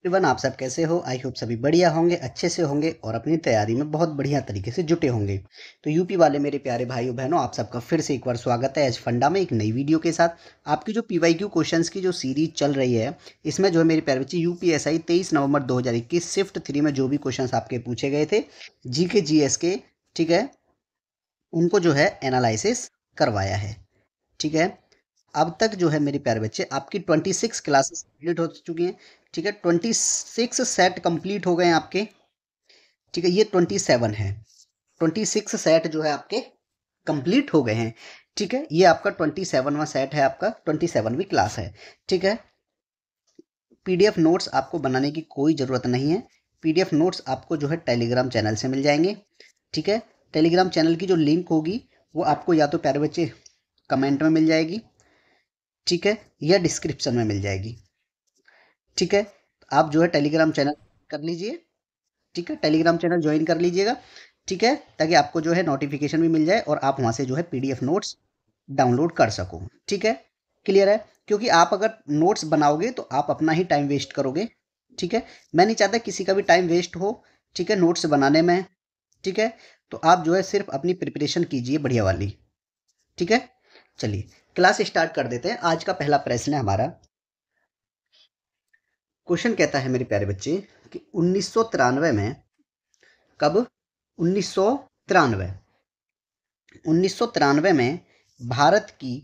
Everyone, आप सब कैसे हो? आई होप सभी बढ़िया होंगे, अच्छे से होंगे और अपनी तैयारी में बहुत बढ़िया तरीके से जुटे होंगे। तो यूपी वाले मेरे प्यारे भाइयों बहनों, आप सबका फिर से एक बार स्वागत है एज फंडा में एक नई वीडियो के साथ। आपकी जो पीवाईक्यू क्वेश्चंस की जो सीरीज चल रही है, इसमें जो है मेरे प्यारे बच्चे यूपीएसआई 23 नवंबर 2021 शिफ्ट 3 में जो भी क्वेश्चन आपके पूछे गए थे जीके जीएस के, ठीक है, उनको जो है एनालिसिस करवाया है। ठीक है, अब तक जो है मेरे प्यारे बच्चे आपकी 26 क्लासेस कंप्लीट हो चुकी हैं। ठीक है, 26 सेट कंप्लीट हो गए हैं आपके। ठीक है, ये 27 है। 26 सेट जो है आपके कंप्लीट हो गए हैं। ठीक है, ये आपका 27वां सेट है, आपका 27वीं क्लास है। ठीक है, पीडीएफ नोट्स आपको बनाने की कोई ज़रूरत नहीं है। पीडीएफ नोट्स आपको जो है टेलीग्राम चैनल से मिल जाएंगे। ठीक है, टेलीग्राम चैनल की जो लिंक होगी वो आपको या तो प्यारे बच्चे कमेंट में मिल जाएगी, ठीक है, या डिस्क्रिप्शन में मिल जाएगी। ठीक है, आप जो है टेलीग्राम चैनल कर लीजिए। ठीक है, टेलीग्राम चैनल ज्वाइन कर लीजिएगा। ठीक है, ताकि आपको जो है नोटिफिकेशन भी मिल जाए और आप वहाँ से जो है पीडीएफ नोट्स डाउनलोड कर सको। ठीक है, क्लियर है? क्योंकि आप अगर नोट्स बनाओगे तो आप अपना ही टाइम वेस्ट करोगे। ठीक है, मैं नहीं चाहता किसी का भी टाइम वेस्ट हो। ठीक है, नोट्स बनाने में। ठीक है, तो आप जो है सिर्फ अपनी प्रिपरेशन कीजिए बढ़िया वाली। ठीक है, चलिए क्लास स्टार्ट कर देते हैं। आज का पहला प्रश्न है हमारा। क्वेश्चन कहता है मेरे प्यारे बच्चे कि 1993 में, कब? 1993। 1993 में भारत की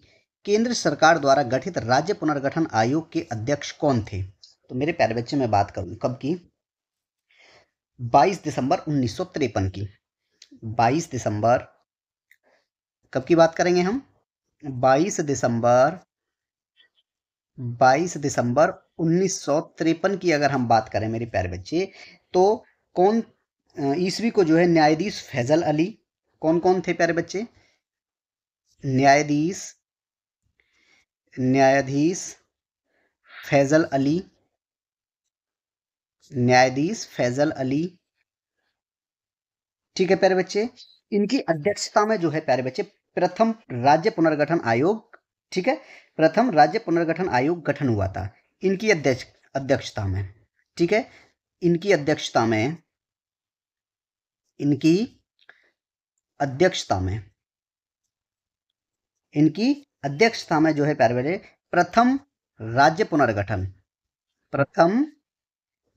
केंद्र सरकार द्वारा गठित राज्य पुनर्गठन आयोग के अध्यक्ष कौन थे? तो मेरे प्यारे बच्चे मैं बात करूं कब की, 22 दिसंबर 1953 की। 22 दिसंबर, कब की बात करेंगे हम? 22 दिसंबर, 22 दिसंबर 1953 की अगर हम बात करें मेरे प्यारे बच्चे, तो कौन ईस्वी को जो है न्यायाधीश फैजल अली, कौन कौन थे प्यारे बच्चे? न्यायाधीश न्यायाधीश फैजल अली, न्यायाधीश फैजल अली। ठीक है प्यारे बच्चे, इनकी अध्यक्षता में जो है प्यारे बच्चे प्रथम राज्य पुनर्गठन आयोग, ठीक है, प्रथम राज्य पुनर्गठन आयोग गठन हुआ था इनकी अध्यक्षता में। ठीक है, इनकी अध्यक्षता में, इनकी अध्यक्षता में, इनकी अध्यक्षता में जो है प्यारे बच्चे प्रथम राज्य पुनर्गठन, प्रथम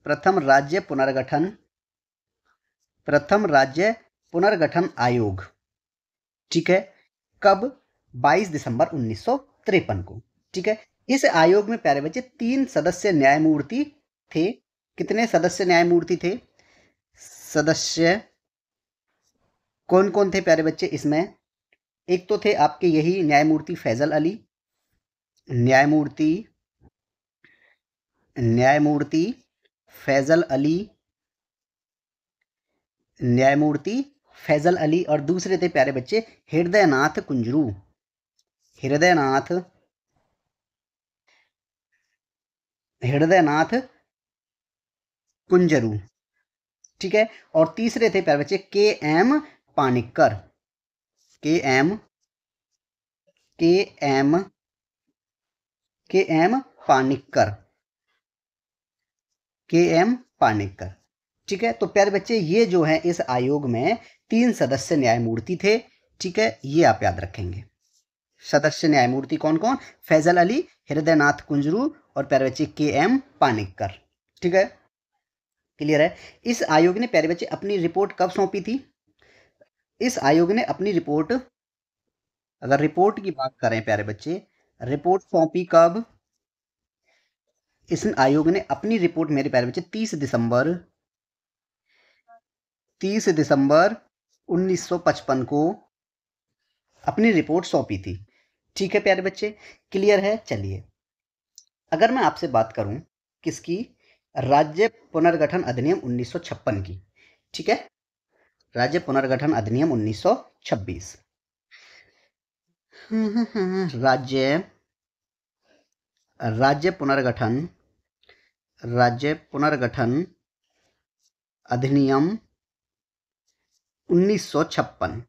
प्रथम राज्य पुनर्गठन, प्रथम राज्य पुनर्गठन आयोग। ठीक है, कब? 22 दिसंबर 1953 को। ठीक है, इस आयोग में प्यारे बच्चे 3 सदस्य न्यायमूर्ति थे। कितने सदस्य न्यायमूर्ति थे? सदस्य कौन कौन थे प्यारे बच्चे इसमें? एक तो थे आपके यही न्यायमूर्ति फैजल अली, न्यायमूर्ति न्यायमूर्ति फैजल अली, न्यायमूर्ति फैजल अली, और दूसरे थे प्यारे बच्चे हृदयनाथ कुंजरू, हृदयनाथ हृदयनाथ कुंजरू। ठीक है, और तीसरे थे प्यारे बच्चे के एम पानिक्कर, के एम के एम के एम पानिक्कर, के एम पानिक्कर। ठीक है, तो प्यारे बच्चे ये जो है इस आयोग में 3 सदस्य न्यायमूर्ति थे। ठीक है, ये आप याद रखेंगे। सदस्य न्यायमूर्ति कौन कौन? फैजल अली, हृदयनाथ कुंजरू और प्यारे बच्चे के एम पानिक्कर। ठीक है, क्लियर है? इस आयोग ने प्यारे बच्चे अपनी रिपोर्ट कब सौंपी थी? इस आयोग ने अपनी रिपोर्ट, अगर रिपोर्ट की बात करें प्यारे बच्चे, रिपोर्ट सौंपी कब? इस आयोग ने अपनी रिपोर्ट मेरे प्यारे बच्चे 30 दिसंबर 1955 को अपनी रिपोर्ट सौंपी थी। ठीक है प्यारे बच्चे, क्लियर है? चलिए, अगर मैं आपसे बात करूं किसकी, राज्य पुनर्गठन अधिनियम 1956 की। ठीक है, राज्य पुनर्गठन अधिनियम 1926। राज्य राज्य पुनर्गठन राज्य पुनर्गठन अधिनियम 1956।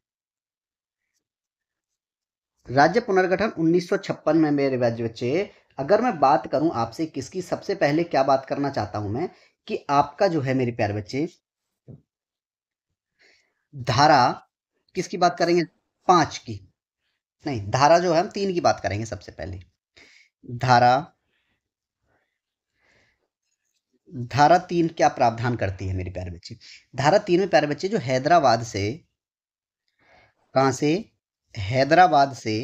राज्य पुनर्गठन 1956 में मेरे बच्चे अगर मैं बात करूं आपसे किसकी, सबसे पहले क्या बात करना चाहता हूं मैं कि आपका जो है मेरे प्यारे बच्चे, धारा किसकी बात करेंगे? 5 की। नहीं, धारा जो है हम 3 की बात करेंगे सबसे पहले। धारा धारा 3 क्या प्रावधान करती है मेरे प्यारे बच्चे? धारा 3 में प्यारे बच्चे जो हैदराबाद से, कहां से? हैदराबाद से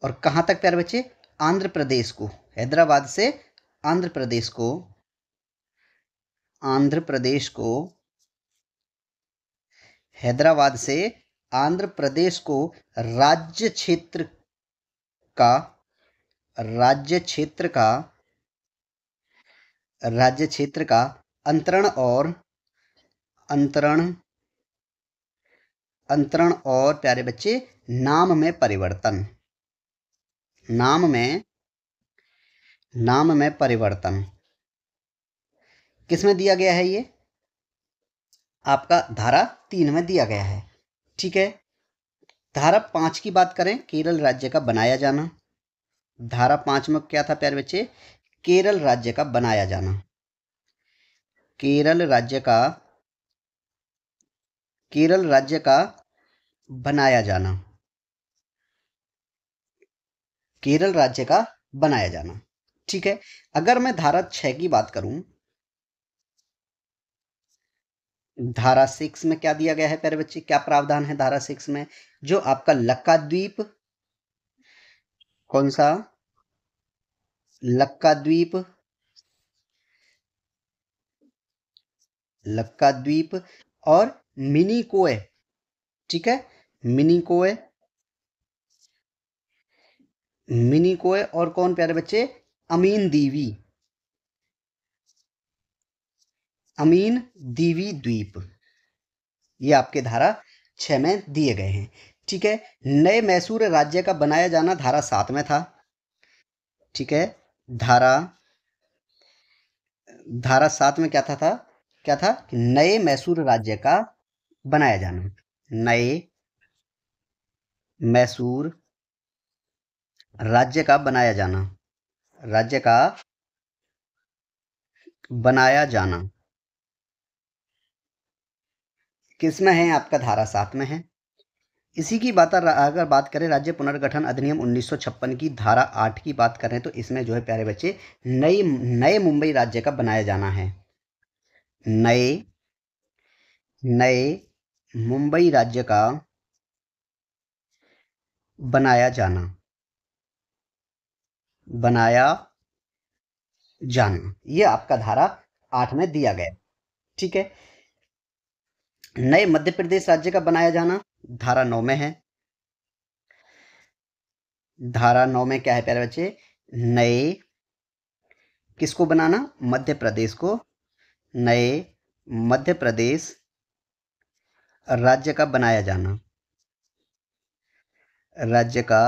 और कहां तक प्यारे बच्चे? आंध्र प्रदेश को। हैदराबाद से आंध्र प्रदेश को, आंध्र प्रदेश को, हैदराबाद से आंध्र प्रदेश को राज्य क्षेत्र का, राज्य क्षेत्र का, राज्य क्षेत्र का अंतरण और, अंतरण, अंतरण और प्यारे बच्चे नाम में परिवर्तन, नाम में, नाम में परिवर्तन किसमें दिया गया है? ये आपका धारा 3 में दिया गया है। ठीक है। धारा 5 की बात करें, केरल राज्य का बनाया जाना। धारा 5 में क्या था प्यारे बच्चे? केरल राज्य का बनाया जाना। केरल राज्य का, केरल राज्य का बनाया जाना, केरल राज्य का बनाया जाना। ठीक है। अगर मैं धारा 6 की बात करूं, धारा 6 में क्या दिया गया है प्यारे बच्चे? क्या प्रावधान है धारा 6 में? जो आपका लक्काद्वीप, कौन सा? लक्काद्वीप, लक्काद्वीप और मिनिकोय। ठीक है। मिनिकोय, मिनिकोय और कौन प्यारे बच्चे? अमीन दीवी, अमीन दीवी द्वीप, ये आपके धारा 6 में दिए गए हैं। ठीक है। नए मैसूर राज्य का बनाया जाना धारा 7 में था। ठीक है। धारा धारा 7 में क्या था कि नए मैसूर राज्य का बनाया जाना, नए मैसूर राज्य का बनाया जाना, राज्य का बनाया जाना किसमें है? आपका धारा 7 में है। इसी की बात अगर बात करें राज्य पुनर्गठन अधिनियम 1956 की धारा 8 की बात करें तो इसमें जो है प्यारे बच्चे नई, नए मुंबई राज्य का बनाया जाना है। नए, नए मुंबई राज्य का बनाया जाना, बनाया जाना, ये आपका धारा 8 में दिया गया। ठीक है। नए मध्य प्रदेश राज्य का बनाया जाना धारा 9 में है। धारा 9 में क्या है प्यारे बच्चे? नए, किसको बनाना? मध्य प्रदेश को, नए मध्य प्रदेश राज्य का बनाया जाना, राज्य का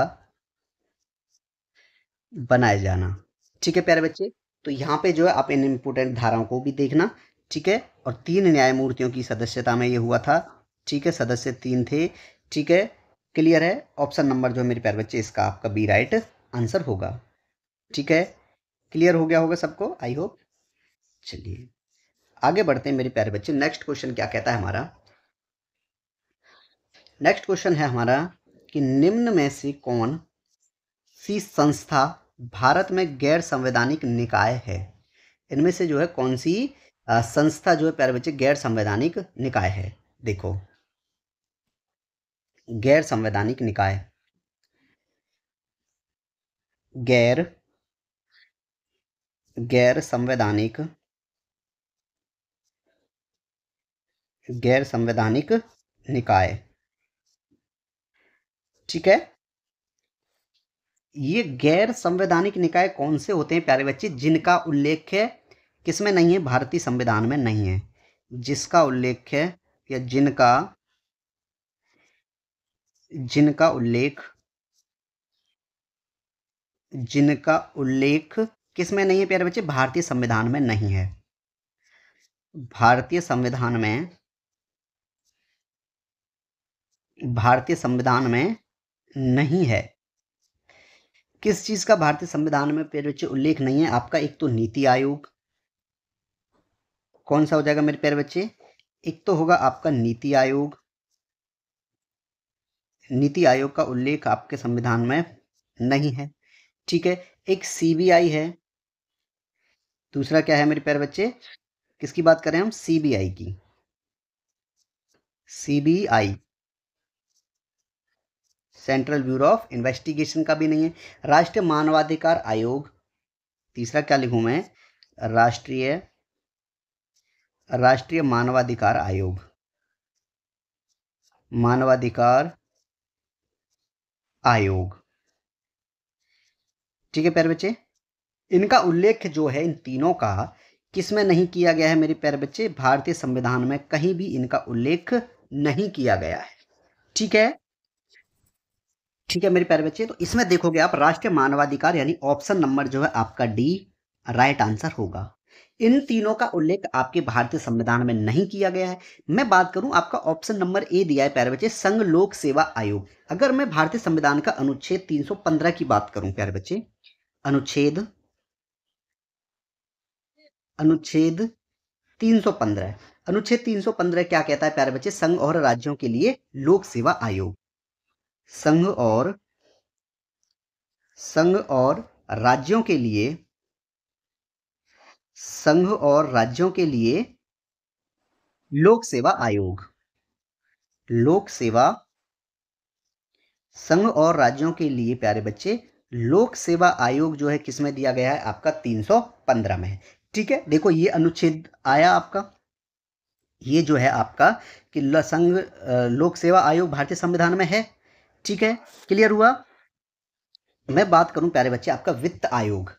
बनाया जाना। ठीक है प्यारे बच्चे। तो यहाँ पे जो है आप इन इम्पोर्टेंट धाराओं को भी देखना। ठीक है। और 3 न्यायमूर्तियों की सदस्यता में ये हुआ था। ठीक है। सदस्य 3 थे। ठीक है। क्लियर है? ऑप्शन नंबर जो है मेरे प्यारे बच्चे इसका आपका बी राइट आंसर होगा। ठीक है। क्लियर हो गया होगा सबको, आई होप। चलिए आगे बढ़ते हैं मेरे प्यारे बच्चे। नेक्स्ट क्वेश्चन क्या कहता है हमारा? नेक्स्ट क्वेश्चन है हमारा कि निम्न में से कौन सी संस्था भारत में गैर संवैधानिक निकाय है? इनमें से जो है कौन सी संस्था जो है प्यारे बच्चे गैर संवैधानिक निकाय है? देखो, गैर संवैधानिक निकाय, गैर, गैर संवैधानिक, गैर संवैधानिक निकाय। ठीक है। ये गैर संवैधानिक निकाय कौन से होते हैं प्यारे बच्चे? जिनका उल्लेख है किसमें नहीं है? भारतीय संविधान में नहीं है। जिसका उल्लेख है या जिनका, जिनका उल्लेख, जिनका उल्लेख किसमें नहीं है प्यारे बच्चे? भारतीय संविधान में नहीं है। भारतीय संविधान में, भारतीय संविधान में नहीं है। किस चीज का भारतीय संविधान में प्यारे बच्चे उल्लेख नहीं है आपका? एक तो नीति आयोग, कौन सा हो जाएगा मेरे प्यारे बच्चे? एक तो होगा आपका नीति आयोग, नीति आयोग का उल्लेख आपके संविधान में नहीं है, ठीक है। एक सीबीआई है, दूसरा क्या है मेरे प्यारे बच्चे? किसकी बात करें हम? सीबीआई की, CBI, central bureau of investigation का भी नहीं है। राष्ट्रीय मानवाधिकार आयोग, तीसरा क्या लिखूं मैं? राष्ट्रीय मानवाधिकार आयोग, मानवाधिकार आयोग, ठीक है प्यारे बच्चे। इनका उल्लेख जो है इन तीनों का किसमें नहीं किया गया है मेरे प्यारे बच्चे? भारतीय संविधान में कहीं भी इनका उल्लेख नहीं किया गया है, ठीक है। ठीक है मेरे प्यारे बच्चे, तो इसमें देखोगे आप राष्ट्रीय मानवाधिकार यानी ऑप्शन नंबर जो है आपका डी राइट आंसर होगा। इन तीनों का उल्लेख आपके भारतीय संविधान में नहीं किया गया है। मैं बात करूं आपका ऑप्शन नंबर ए दिया है प्यारे बच्चे, संघ लोक सेवा आयोग। अगर मैं भारतीय संविधान का अनुच्छेद 315 की बात करूं प्यारे बच्चे, अनुच्छेद अनुच्छेद 315, अनुच्छेद 315 क्या कहता है प्यारे बच्चे? संघ और राज्यों के लिए लोक सेवा आयोग, संघ और राज्यों के लिए, संघ और राज्यों के लिए लोक सेवा आयोग, लोक सेवा, संघ और राज्यों के लिए प्यारे बच्चे लोक सेवा आयोग जो है किसमें दिया गया है? आपका 315 में है, ठीक है। देखो ये अनुच्छेद आया आपका, ये जो है आपका कि संघ लोक सेवा आयोग भारतीय संविधान में है, ठीक है, क्लियर हुआ। मैं बात करूं प्यारे बच्चे आपका वित्त आयोग,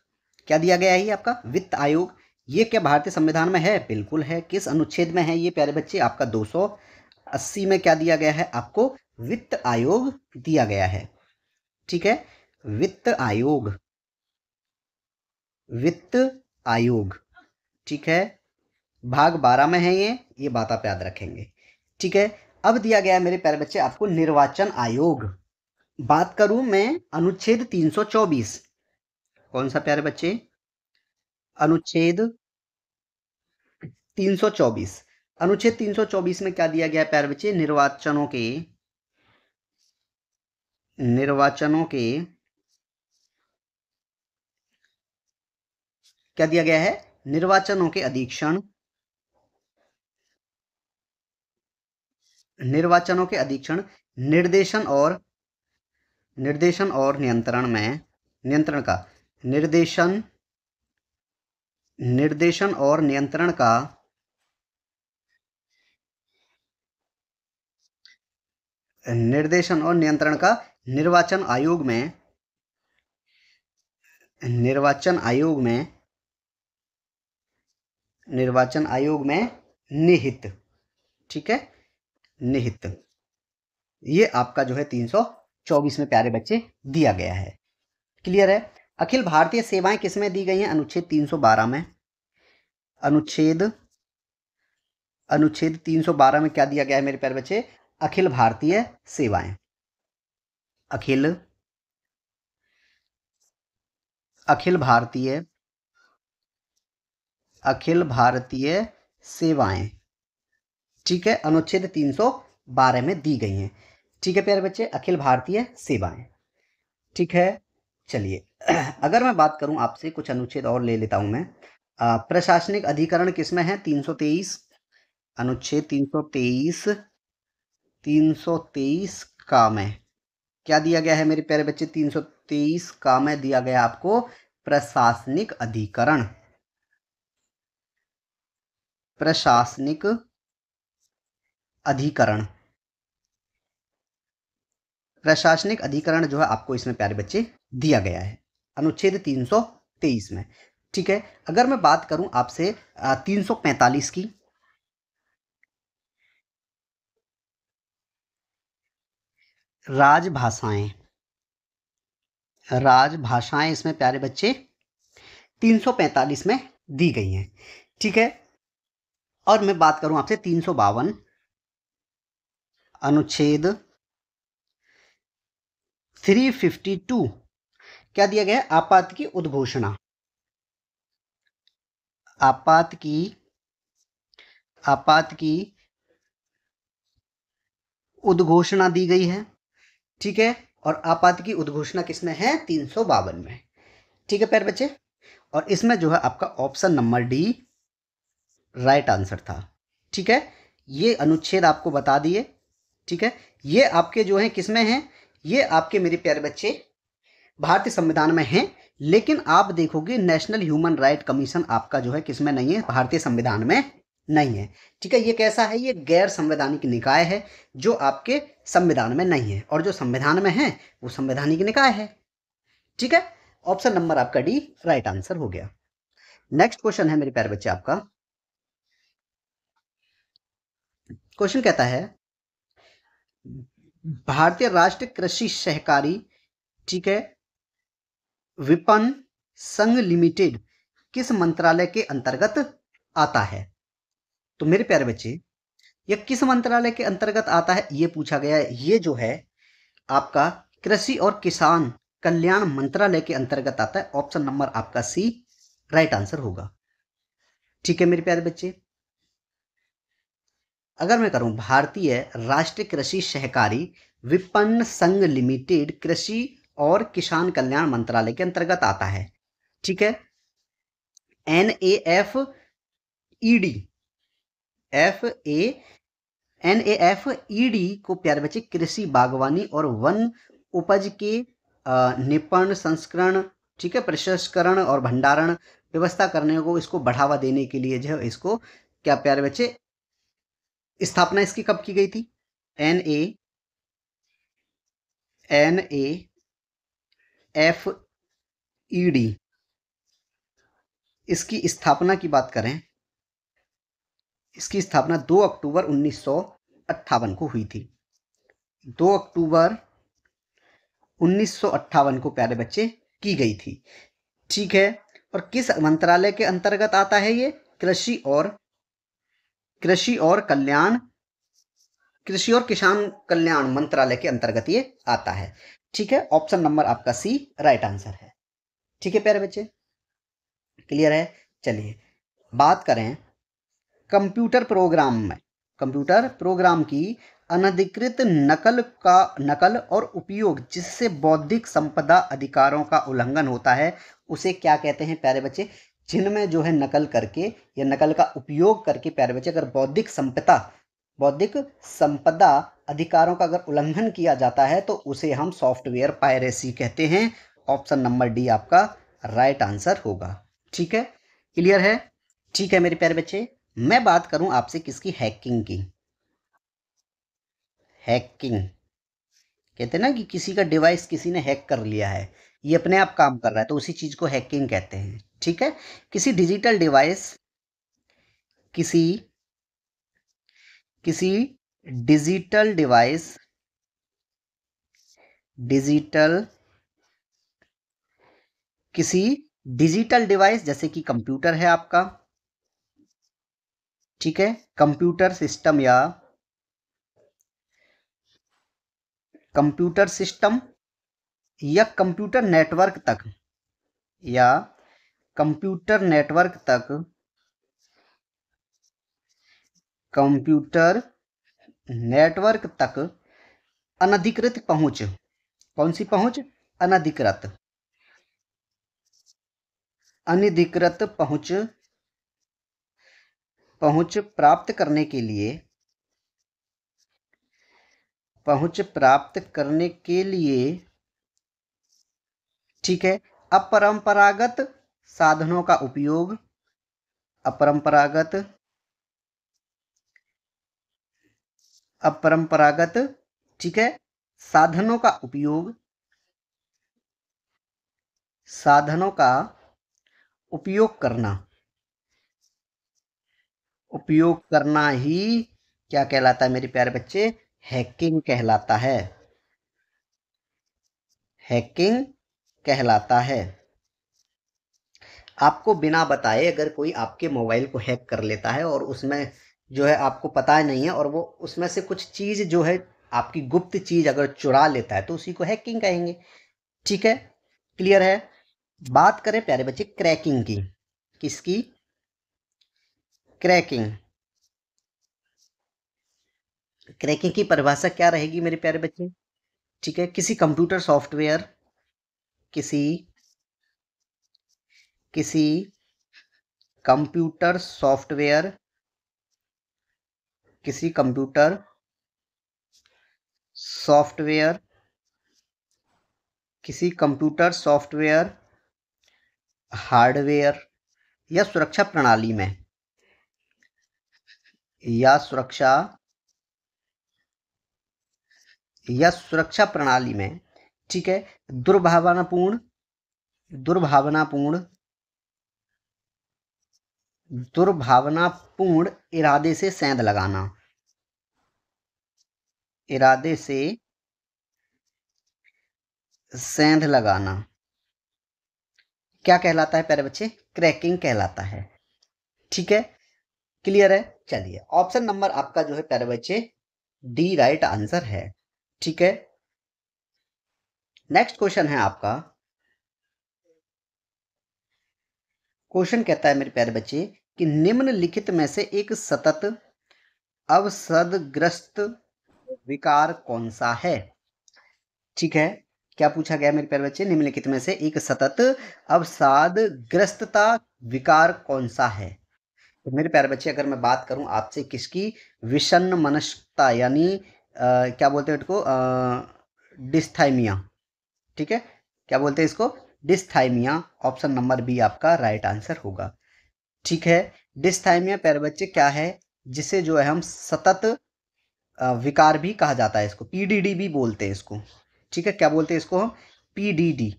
क्या दिया गया है? ये आपका वित्त आयोग, ये क्या भारतीय संविधान में है? बिल्कुल है। किस अनुच्छेद में है ये प्यारे बच्चे? आपका 280 में क्या दिया गया है? आपको वित्त आयोग दिया गया है, ठीक है। वित्त आयोग, वित्त आयोग, ठीक है, भाग 12 में है ये बात आप याद रखेंगे, ठीक है। अब दिया गया है मेरे प्यारे बच्चे आपको निर्वाचन आयोग। बात करूं मैं अनुच्छेद 324, कौन सा प्यारे बच्चे? अनुच्छेद 324, अनुच्छेद 324 में क्या दिया गया है प्यारे बच्चे? निर्वाचनों के क्या दिया गया है? निर्वाचनों के अधीक्षण, निर्वाचनों के अधीक्षण, निर्देशन और नियंत्रण में, नियंत्रण का, निर्देशन और नियंत्रण का, निर्देशन और नियंत्रण का निर्वाचन आयोग में, निर्वाचन आयोग में निहित, ठीक है, निहित, ये आपका जो है 324 में प्यारे बच्चे दिया गया है, क्लियर है। अखिल भारतीय सेवाएं किसमें दी गई हैं? अनुच्छेद 312 में, अनुच्छेद 312 में क्या दिया गया है मेरे प्यारे बच्चे? अखिल भारतीय सेवाएं, अखिल भारतीय सेवाएं, ठीक है, अनुच्छेद 312 में दी गई हैं, ठीक है प्यारे बच्चे, अखिल भारतीय सेवाएं, ठीक है। चलिए अगर मैं बात करूं आपसे, कुछ अनुच्छेद और ले लेता हूं मैं। प्रशासनिक अधिकरण किसमें है? 323, अनुच्छेद 323 का में क्या दिया गया है मेरे प्यारे बच्चे? 323 का में दिया गया आपको प्रशासनिक अधिकरण, प्रशासनिक अधिकरण, प्रशासनिक अधिकरण जो है आपको इसमें प्यारे बच्चे दिया गया है अनुच्छेद 323 में, ठीक है। अगर मैं बात करूं आपसे 345 की, राजभाषाएं, इसमें प्यारे बच्चे 345 में दी गई हैं, ठीक है। और मैं बात करूं आपसे 352, अनुच्छेद 352, क्या दिया गया है? आपात की उद्घोषणा, आपात की उद्घोषणा दी गई है। ठीक है, और आपात की उद्घोषणा किसमें है? 352 में। ठीक है प्यारे बच्चे, और इसमें जो है आपका option number D right answer था। ठीक है, ये अनुच्छेद आपको बता दिए। ठीक है, ये आपके जो है किसमें हैं? ये आपके मेरे प्यारे बच्चे भारतीय संविधान में हैं, लेकिन आप देखोगे नेशनल ह्यूमन राइट कमीशन आपका जो है किसमें नहीं है? भारतीय संविधान में नहीं है। ठीक है, ये कैसा है? ये गैर संवैधानिक निकाय है जो आपके संविधान में नहीं है, और जो संविधान में है वो संवैधानिक निकाय है। ठीक है, ऑप्शन नंबर आपका डी राइट आंसर हो गया। नेक्स्ट क्वेश्चन है मेरे प्यारे बच्चे आपका। क्वेश्चन कहता है भारतीय राष्ट्रीय कृषि सहकारी, ठीक है, विपणन संघ लिमिटेड किस मंत्रालय के अंतर्गत आता है? तो मेरे प्यारे बच्चे, यह किस मंत्रालय के अंतर्गत आता है ये पूछा गया है। ये जो है आपका कृषि और किसान कल्याण मंत्रालय के अंतर्गत आता है। ऑप्शन नंबर आपका सी राइट आंसर होगा। ठीक है मेरे प्यारे बच्चे, अगर मैं करूं भारतीय राष्ट्रीय कृषि सहकारी विपणन संघ लिमिटेड कृषि और किसान कल्याण मंत्रालय के अंतर्गत आता है। ठीक है, NAFED, NAFED को प्यारे बच्चे कृषि बागवानी और वन उपज के निपण संस्करण, ठीक है, प्रसंस्करण और भंडारण व्यवस्था करने को, इसको बढ़ावा देने के लिए जो है इसको क्या प्यारे बच्चे स्थापना इसकी कब की गई थी? NAFED, इसकी स्थापना की बात करें, इसकी स्थापना 2 अक्टूबर 1958 को हुई थी। 2 अक्टूबर 1958 को प्यारे बच्चे की गई थी। ठीक है, और किस मंत्रालय के अंतर्गत आता है ये? कृषि और किसान कल्याण मंत्रालय के अंतर्गत ये आता है। ठीक है, ऑप्शन नंबर आपका सी राइट आंसर है। ठीक है प्यारे बच्चे, क्लियर है? चलिए बात करें कंप्यूटर प्रोग्राम की अनधिकृत नकल और उपयोग जिससे बौद्धिक संपदा अधिकारों का उल्लंघन होता है, उसे क्या कहते हैं प्यारे बच्चे? जिनमें जो है नकल करके या नकल का उपयोग करके प्यारे बच्चे अगर बौद्धिक संपदा अधिकारों का अगर उल्लंघन किया जाता है तो उसे हम सॉफ्टवेयर पायरेसी कहते हैं। ऑप्शन नंबर डी आपका राइट आंसर होगा। ठीक है, क्लियर है? ठीक है मेरे प्यारे बच्चे, मैं बात करूं आपसे किसकी? हैकिंग की। हैकिंग कहते हैं ना कि किसी का डिवाइस किसी ने हैक कर लिया है, ये अपने आप काम कर रहा है, तो उसी चीज को हैकिंग कहते हैं। ठीक है, किसी डिजिटल डिवाइस किसी डिजिटल डिवाइस जैसे कि कंप्यूटर है आपका, ठीक है, कंप्यूटर सिस्टम या कंप्यूटर नेटवर्क तक अनधिकृत पहुंच, कौन सी पहुंच? अनधिकृत पहुंच प्राप्त करने के लिए ठीक है, अपरंपरागत साधनों का उपयोग, अपरंपरागत ठीक है, साधनों का उपयोग करना ही क्या कहलाता है मेरे प्यारे बच्चे? हैकिंग कहलाता है। हैकिंग कहलाता है। आपको बिना बताए अगर कोई आपके मोबाइल को हैक कर लेता है और उसमें जो है आपको पता नहीं है, और वो उसमें से कुछ चीज जो है आपकी गुप्त चीज अगर चुरा लेता है तो उसी को हैकिंग कहेंगे। ठीक है, क्लियर है। बात करें प्यारे बच्चे क्रैकिंग की। किसकी? क्रैकिंग। क्रैकिंग की परिभाषा क्या रहेगी मेरे प्यारे बच्चे? ठीक है, किसी कंप्यूटर सॉफ्टवेयर, किसी किसी कंप्यूटर सॉफ्टवेयर, किसी कंप्यूटर सॉफ्टवेयर, किसी कंप्यूटर सॉफ्टवेयर, हार्डवेयर या सुरक्षा प्रणाली में, या सुरक्षा प्रणाली में, ठीक है, दुर्भावनापूर्ण दुर्भावनापूर्ण दुर्भावनापूर्ण इरादे से सेंध लगाना, इरादे से सेंध लगाना क्या कहलाता है प्यारे बच्चे? क्रैकिंग कहलाता है। ठीक है, क्लियर है। चलिए, ऑप्शन नंबर आपका जो है प्यारे बच्चे डी राइट आंसर है। ठीक है, नेक्स्ट क्वेश्चन है आपका। क्वेश्चन कहता है मेरे प्यारे बच्चे कि निम्नलिखित में से एक सतत अवसादग्रस्त विकार कौन सा है? ठीक है, क्या पूछा गया मेरे प्यारे बच्चे? निम्नलिखित में से एक सतत अवसादग्रस्तता विकार कौन सा है? तो मेरे प्यारे बच्चे अगर मैं बात करूं आपसे किसकी, विषन्न मनस्कता यानी क्या बोलते हैं इसको, डिस्थाइमिया। ठीक है, क्या बोलते हैं इसको? डिस्थाइमिया। ऑप्शन नंबर बी आपका राइट आंसर होगा। ठीक है, डिस्थाइमिया प्यारे बच्चे क्या है, जिसे जो है हम सतत विकार भी कहा जाता है, इसको पीडीडी भी बोलते हैं इसको। ठीक है, क्या बोलते हैं इसको हम? पीडीडी।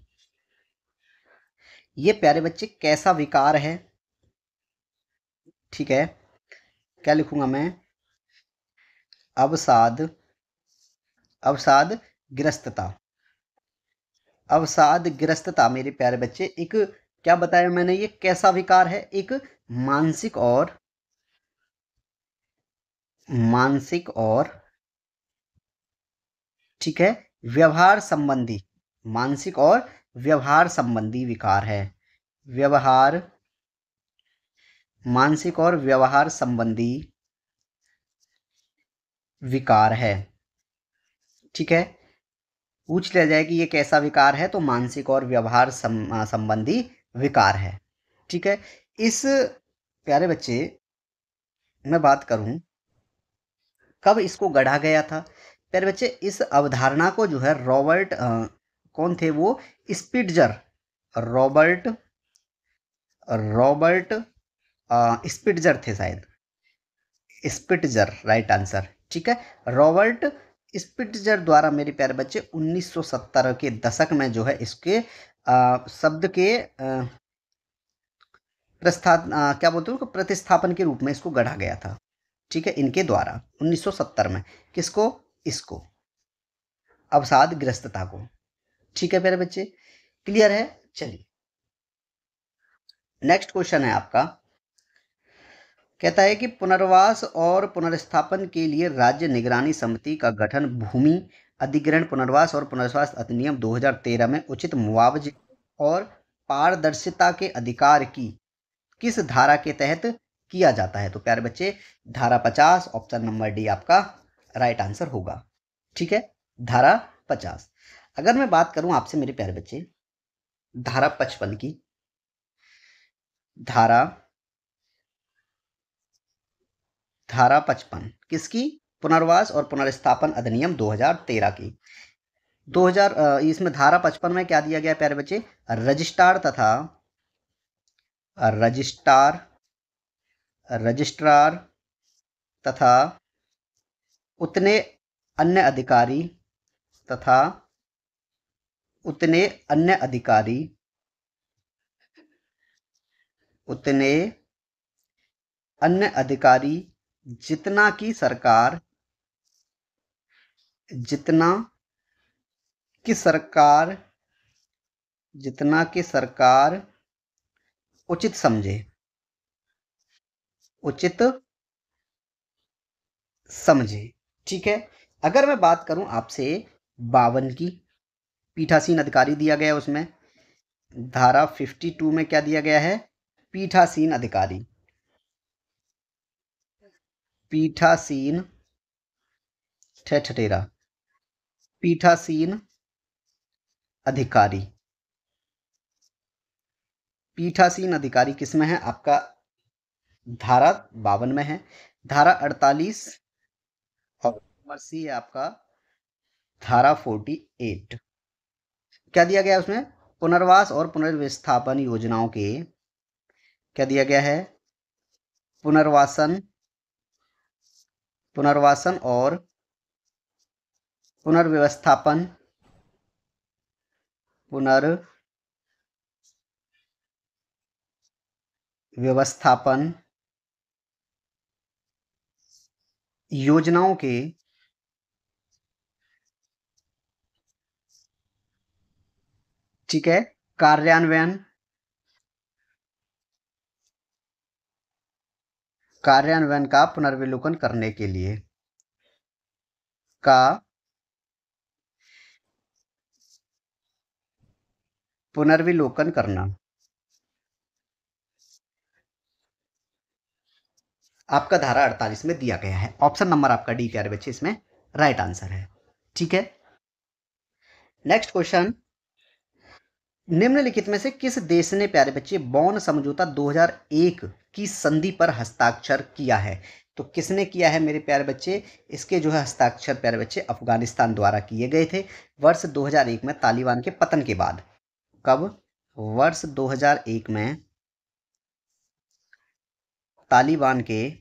ये प्यारे बच्चे कैसा विकार है? ठीक है, क्या लिखूंगा मैं? अवसाद अवसादग्रस्तता। अवसादग्रस्तता मेरे प्यारे बच्चे एक, क्या बताया मैंने, ये कैसा विकार है? एक मानसिक और ठीक है, व्यवहार संबंधी, मानसिक और व्यवहार संबंधी विकार है। व्यवहार मानसिक और व्यवहार संबंधी विकार है। ठीक है, पूछ लिया जाए कि ये कैसा विकार है, तो मानसिक और व्यवहार संबंधी विकार है। ठीक है, इस प्यारे बच्चे मैं बात करूं कब इसको गढ़ा गया था? प्यारे बच्चे इस अवधारणा को जो है रॉबर्ट कौन थे वो? स्पिट्जर, रॉबर्ट रॉबर्ट स्पिट्जर थे शायद। Spitzer right answer. ठीक है, रॉबर्ट स्पिट्जर द्वारा मेरे प्यारे बच्चे 1970 के दशक में जो है इसके शब्द के क्या बोलते हैं, प्रतिस्थापन के रूप में इसको गढ़ा गया था। ठीक है, इनके द्वारा 1970 में। किसको? इसको, अवसादग्रस्तता को। ठीक है प्यारे बच्चे, क्लियर है। चलिए, नेक्स्ट क्वेश्चन है आपका। कहता है कि पुनर्वास और पुनर्स्थापन के लिए राज्य निगरानी समिति का गठन भूमि अधिग्रहण, पुनर्वास और पुनर्वास अधिनियम 2013 में उचित मुआवजे और पारदर्शिता के अधिकार की किस धारा के तहत किया जाता है? तो प्यारे बच्चे धारा 50, ऑप्शन नंबर डी आपका राइट आंसर होगा। ठीक है, धारा 50। अगर मैं बात करूं आपसे मेरे प्यारे बच्चे धारा 55 की, धारा 55 किसकी? पुनर्वास और पुनर्स्थापन अधिनियम 2013 की। 2000 इसमें धारा 55 में क्या दिया गया प्यारे बच्चे? रजिस्ट्रार तथा रजिस्ट्रार रजिस्ट्रार तथा उतने अन्य अधिकारी तथा उतने अन्य अधिकारी उतने अन्य अधिकारी जितना की सरकार जितना की सरकार जितना की सरकार उचित समझे, उचित समझे। ठीक है, अगर मैं बात करूं आपसे 52 की, पीठासीन अधिकारी दिया गया उसमें। धारा 52 में क्या दिया गया है? पीठासीन अधिकारी। पीठासीन ठठेरा। पीठासीन अधिकारी। पीठासीन अधिकारी किस में है आपका? धारा 52 में है। धारा 48 और नंबर सी है आपका धारा 48। क्या दिया गया है उसमें? पुनर्वास और पुनर्विस्थापन योजनाओं के, क्या दिया गया है? पुनर्वासन, पुनर्वासन और पुनर्व्यवस्थापन, पुनर्व्यवस्थापन योजनाओं के ठीक है कार्यान्वयन, कार्यान्वयन का पुनर्विलोकन करने के लिए का पुनर्विलोकन करना। आपका धारा 48 में दिया गया है। ऑप्शन नंबर आपका डी प्यारे बच्चे इसमें राइट आंसर है। ठीक है, नेक्स्ट क्वेश्चन, निम्नलिखित में से किस देश ने प्यारे बच्चे बॉन समझौता 2001 की संधि पर हस्ताक्षर किया है? तो किसने किया है मेरे प्यारे बच्चे? इसके जो है हस्ताक्षर प्यारे बच्चे अफगानिस्तान द्वारा किए गए थे वर्ष 2001 में तालिबान के पतन के बाद। कब? वर्ष 2001 में तालिबान के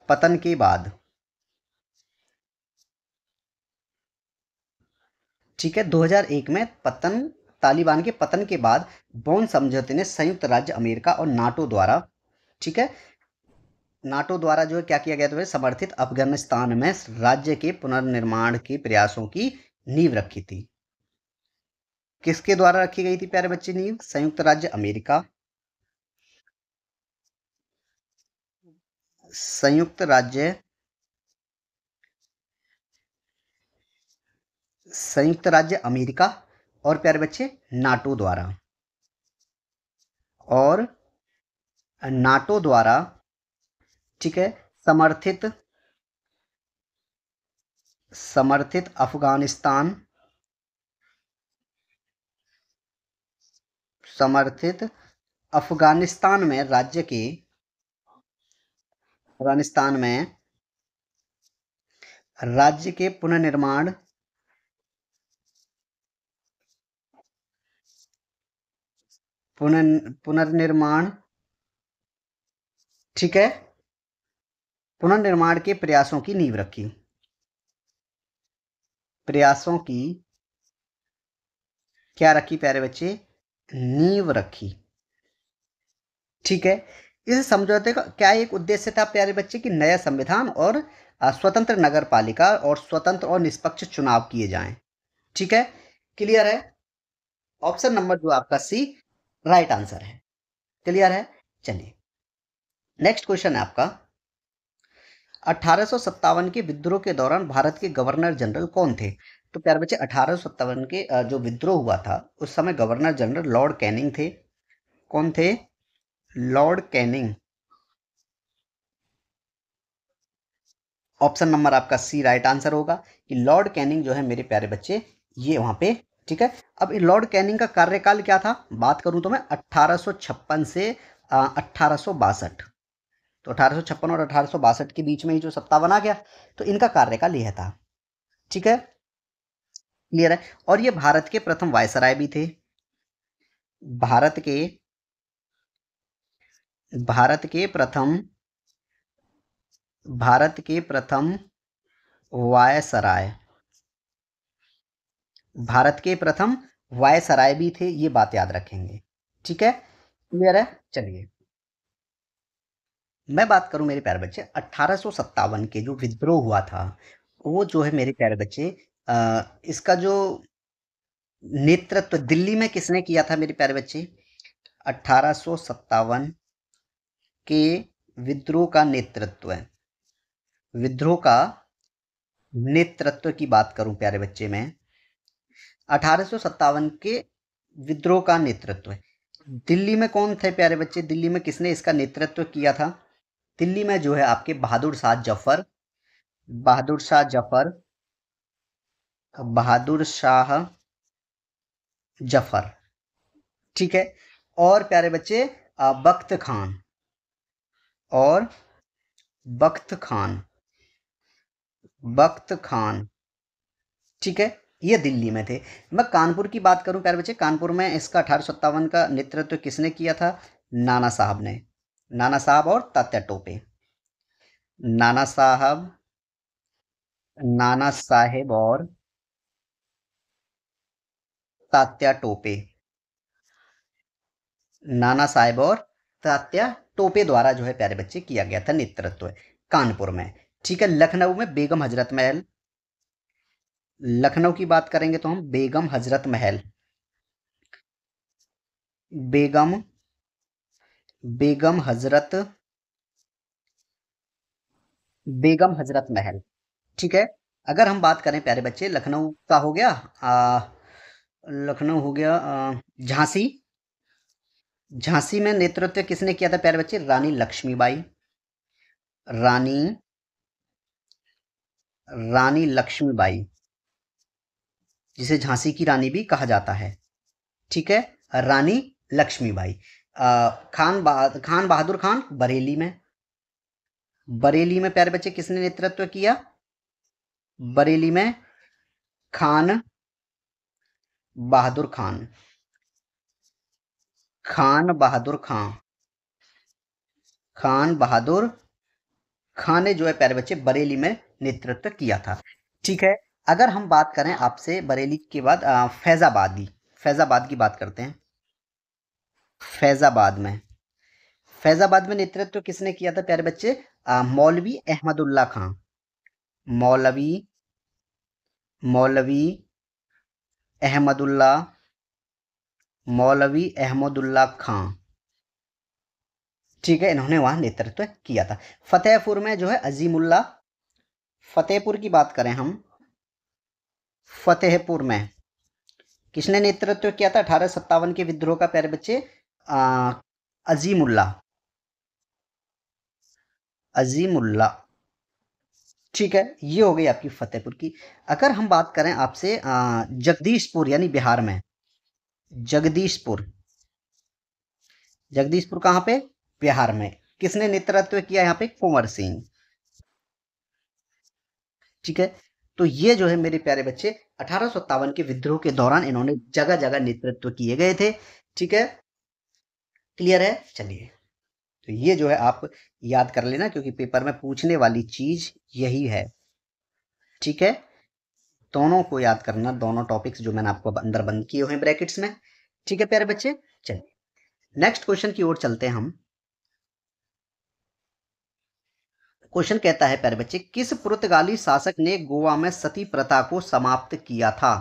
पतन के बाद। ठीक है, 2001 में तालिबान के पतन के बाद बॉन समझौते ने संयुक्त राज्य अमेरिका और नाटो द्वारा, ठीक है, नाटो द्वारा जो है क्या किया गया था? समर्थित अफगानिस्तान में राज्य के पुनर्निर्माण के प्रयासों की नींव रखी थी। किसके द्वारा रखी गई थी प्यारे बच्चे नींव? संयुक्त राज्य अमेरिका, संयुक्त राज्य अमेरिका और प्यारे बच्चे नाटो द्वारा, और नाटो द्वारा, ठीक है, समर्थित अफगानिस्तान में राज्य के पुनर्निर्माण, ठीक है, पुनर्निर्माण के प्रयासों की नींव रखी। प्रयासों की क्या रखी प्यारे बच्चे? नींव रखी। ठीक है, इस समझौते का क्या एक उद्देश्य था प्यारे बच्चे? कि नया संविधान और स्वतंत्र नगर पालिका और स्वतंत्र और निष्पक्ष चुनाव किए जाएं। ठीक है, क्लियर है? ऑप्शन नंबर जो आपका सी राइट आंसर है। क्लियर है? चलिए, नेक्स्ट क्वेश्चन है आपका, 1857 के विद्रोह के दौरान भारत के गवर्नर जनरल कौन थे? तो प्यारे बच्चे 1857 के जो विद्रोह हुआ था उस समय गवर्नर जनरल लॉर्ड कैनिंग थे। कौन थे? Lord Canning. ऑप्शन नंबर आपका सी राइट आंसर होगा कि लॉर्ड कैनिंग जो है मेरे प्यारे बच्चे ये वहां पे, ठीक है। अब लॉर्ड कैनिंग का कार्यकाल क्या था बात करूं तो मैं 1856 से 1862, तो 1856 और 1862 के बीच में ही जो सत्ता बना गया, तो इनका कार्यकाल यह था। ठीक है, क्लियर है? और ये भारत के प्रथम वायसराय भी थे। भारत के प्रथम वायसराय, भारत के प्रथम वायसराय भी थे, ये बात याद रखेंगे। ठीक है, क्लियर है? चलिए, मैं बात करूं मेरे प्यारे बच्चे 1857 के जो विद्रोह हुआ था, वो जो है मेरे प्यारे बच्चे इसका जो नेतृत्व दिल्ली में किसने किया था मेरे प्यारे बच्चे? 1857 के विद्रोह का नेतृत्व है, विद्रोह का नेतृत्व की बात करूं प्यारे बच्चे में, 1857 के विद्रोह का नेतृत्व है। दिल्ली में कौन थे प्यारे बच्चे, दिल्ली में किसने इसका नेतृत्व किया था? दिल्ली में जो है आपके बहादुर शाह जफर, बहादुर शाह जफर, बहादुर शाह जफर, ठीक है। और प्यारे बच्चे बख्त खान, और बख्त खान, बख्त खान, ठीक है। ये दिल्ली में थे। मैं कानपुर की बात करूं प्यारे बच्चे, कानपुर में इसका 1857 का नेतृत्व किसने किया था? नाना साहब ने, नाना साहब और तात्या टोपे, नाना साहब, नाना साहेब और तात्या टोपे, नाना साहेब और तात्या टोपे द्वारा जो है प्यारे बच्चे किया गया था नेतृत्व कानपुर में, ठीक है। लखनऊ में बेगम हजरत महल, लखनऊ की बात करेंगे तो हम बेगम हजरत महल, बेगम, बेगम हजरत, बेगम हजरत महल, ठीक है। अगर हम बात करें प्यारे बच्चे लखनऊ का हो गया, लखनऊ हो गया, झांसी, झांसी में नेतृत्व किसने किया था प्यारे बच्चे? रानी लक्ष्मीबाई, रानी, रानी लक्ष्मीबाई, जिसे झांसी की रानी भी कहा जाता है, ठीक है। रानी लक्ष्मीबाई। खान बहादुर खान बरेली में, बरेली में प्यारे बच्चे किसने नेतृत्व किया? बरेली में खान बहादुर खान, खान बहादुर खान, खान बहादुर खान ने जो है प्यारे बच्चे बरेली में नेतृत्व किया था, ठीक है। अगर हम बात करें आपसे बरेली के बाद फैजाबादी, फैजाबाद की बात करते हैं। फैजाबाद में, फैजाबाद में नेतृत्व किसने किया था प्यारे बच्चे? मौलवी अहमदुल्ला खां, मौलवी, मौलवी अहमदुल्ला, मौलवी अहमदुल्ला खां, ठीक है। इन्होंने वहां नेतृत्व किया था। फतेहपुर में जो है अजीमुल्ला, फतेहपुर की बात करें हम, फतेहपुर में किसने नेतृत्व किया था 1857 के विद्रोह का प्यारे बच्चे? अजीमुल्ला, अजीमुल्ला, ठीक है। ये हो गई आपकी फतेहपुर की। अगर हम बात करें आपसे जगदीशपुर यानी बिहार में, जगदीशपुर, जगदीशपुर कहाँ पे? बिहार में। किसने नेतृत्व किया यहाँ पे? कुंवर सिंह, ठीक है। तो ये जो है मेरे प्यारे बच्चे 1857 के विद्रोह के दौरान इन्होंने जगह जगह नेतृत्व किए गए थे, ठीक है। क्लियर है? चलिए, तो ये जो है आप याद कर लेना क्योंकि पेपर में पूछने वाली चीज यही है, ठीक है। दोनों को याद करना, दोनों टॉपिक्स जो मैंने आपको अंदर बंद किए हुए हैं ब्रैकेट्स में, ठीक है प्यारे बच्चे। चलिए नेक्स्ट क्वेश्चन की ओर चलते हैं हम। क्वेश्चन कहता है प्यारे बच्चे, किस पुर्तगाली शासक ने गोवा में सती प्रथा को समाप्त किया था?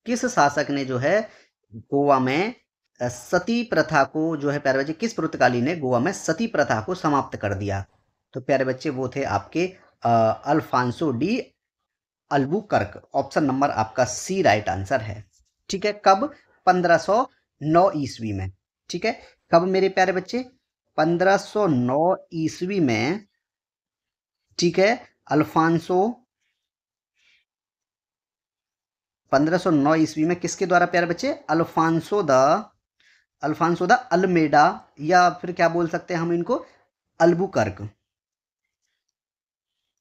किस शासक ने जो है गोवा में सती प्रथा को जो है प्यारे बच्चे, किस पुर्तगाली ने गोवा में सती प्रथा को समाप्त कर दिया? तो प्यारे बच्चे वो थे आपके Alfonso de Albuquerque. Option number आपका सी राइट आंसर है, ठीक है। कब? 1509 ईस्वी में, ठीक है। कब मेरे प्यारे बच्चे? 1509 ईस्वी में, ठीक है। अल्फांसो, 1509 ईस्वी में किसके द्वारा प्यारे बच्चे? अल्फांसो द अल्मेडा, या फिर क्या बोल सकते हैं हम इनको? अल्बुकर्क,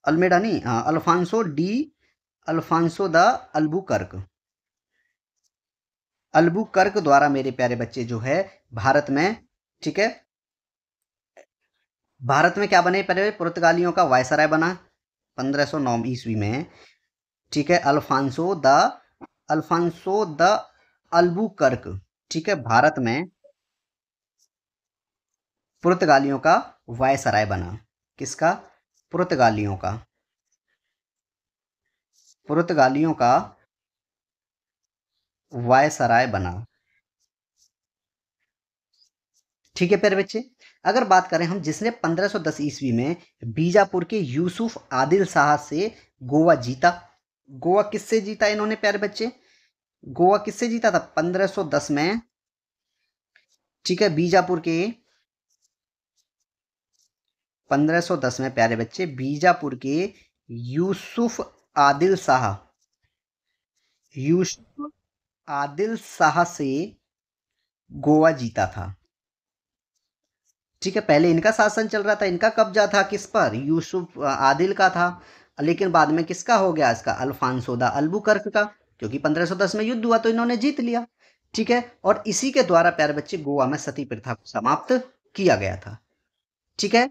अल्मेडा नहीं, हाँ, अल्फांसो द अल्बुकर्क, अल्बुकर्क द्वारा मेरे प्यारे बच्चे जो है भारत में, ठीक है, भारत में क्या बने? पहले पुर्तगालियों का वायसराय बना 1509 ईस्वी में, ठीक है। अल्फांसो द अल्बुकर्क, ठीक है, भारत में पुर्तगालियों का वायसराय बना। किसका? पुर्तगालियों का, पुर्तगालियों का वायसराय बना, ठीक है प्यारे बच्चे। अगर बात करें हम, जिसने 1510 ईस्वी में बीजापुर के यूसुफ आदिल शाह से गोवा जीता। गोवा किससे जीता इन्होंने प्यारे बच्चे? गोवा किससे जीता था 1510 में? ठीक है, बीजापुर के 1510 में प्यारे बच्चे बीजापुर के यूसुफ आदिल शाह, यूसुफ आदिल शाह से गोवा जीता था। ठीक है, पहले इनका शासन चल रहा था, इनका कब्जा था किस पर? यूसुफ आदिल का था। लेकिन बाद में किसका हो गया? इसका अल्फांसो दा अल्बुकर्क का, क्योंकि 1510 में युद्ध हुआ तो इन्होंने जीत लिया। ठीक है, और इसी के द्वारा प्यारे बच्चे गोवा में सती प्रथा को समाप्त किया गया था। ठीक है,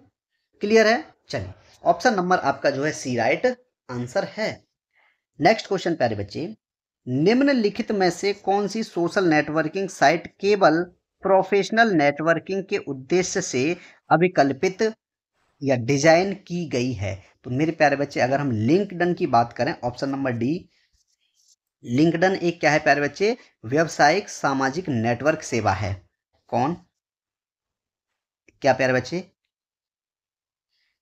क्लियर है? चलिए, ऑप्शन नंबर आपका जो है सी राइट आंसर है। नेक्स्ट क्वेश्चन प्यारे बच्चे, निम्नलिखित में से कौन सी सोशल नेटवर्किंग साइट केवल प्रोफेशनल नेटवर्किंग के उद्देश्य से अभिकल्पित या डिजाइन की गई है? तो मेरे प्यारे बच्चे, अगर हम लिंक्डइन की बात करें, ऑप्शन नंबर डी, लिंक्डइन एक क्या है प्यारे बच्चे? व्यावसायिक सामाजिक नेटवर्क सेवा है। कौन? क्या प्यारे बच्चे?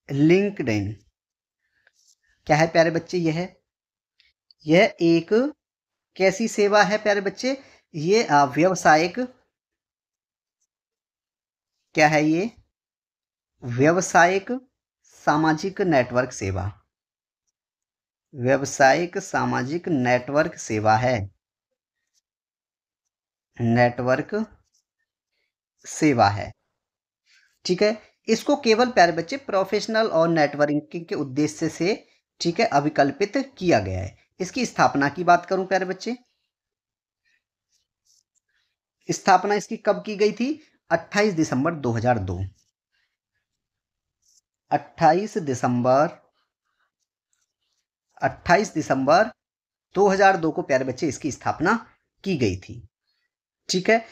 लिंक्डइन क्या है प्यारे बच्चे? यह एक कैसी सेवा है प्यारे बच्चे? ये व्यावसायिक, क्या है ये? व्यावसायिक सामाजिक नेटवर्क सेवा, व्यावसायिक सामाजिक नेटवर्क सेवा है, नेटवर्क सेवा है। ठीक है, इसको केवल प्यारे बच्चे प्रोफेशनल और नेटवर्किंग के उद्देश्य से, ठीक है, अभिकल्पित किया गया है। इसकी स्थापना की बात करूं प्यारे बच्चे, स्थापना इसकी कब की गई थी? 28 दिसंबर 2002, 28 दिसंबर 28 दिसंबर 2002 को प्यारे बच्चे इसकी स्थापना की गई थी। ठीक है,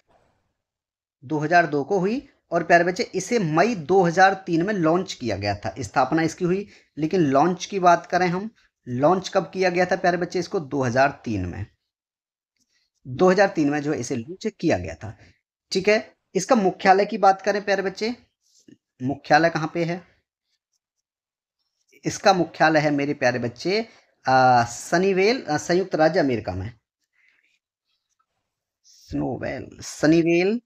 2002 को हुई, और प्यारे बच्चे इसे मई 2003 में लॉन्च किया गया था। स्थापना इसकी हुई, लेकिन लॉन्च की बात करें हम, लॉन्च कब किया गया था प्यारे बच्चे इसको? 2003 में, 2003 में जो है इसे लॉन्च किया गया था। ठीक है, इसका मुख्यालय की बात करें प्यारे बच्चे, मुख्यालय कहाँ पे है? इसका मुख्यालय है मेरे प्यारे बच्चे सनीवेल, संयुक्त राज्य अमेरिका में। स्नोवेल, सनीवेल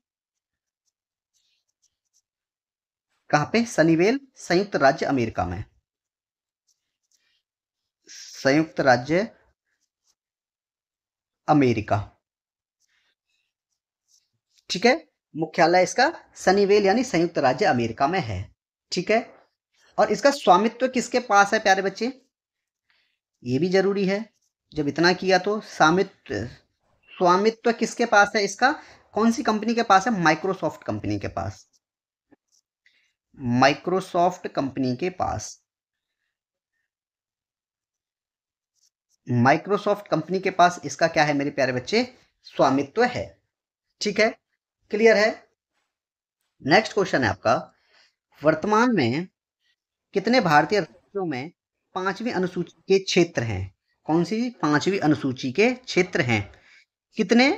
कहाँ पे? सनीवेल, संयुक्त राज्य अमेरिका में, संयुक्त राज्य अमेरिका। ठीक है, मुख्यालय इसका सनीवेल यानी संयुक्त राज्य अमेरिका में है। ठीक है, और इसका स्वामित्व किसके पास है प्यारे बच्चे? ये भी जरूरी है, जब इतना किया तो स्वामित्व किसके पास है इसका? कौन सी कंपनी के पास है? माइक्रोसॉफ्ट कंपनी के पास, माइक्रोसॉफ्ट कंपनी के पास, माइक्रोसॉफ्ट कंपनी के पास इसका क्या है मेरे प्यारे बच्चे? स्वामित्व है। ठीक है, क्लियर है? नेक्स्ट क्वेश्चन है आपका, वर्तमान में कितने भारतीय राज्यों में 5वीं अनुसूची के क्षेत्र हैं? कौन सी 5वीं अनुसूची के क्षेत्र हैं? कितने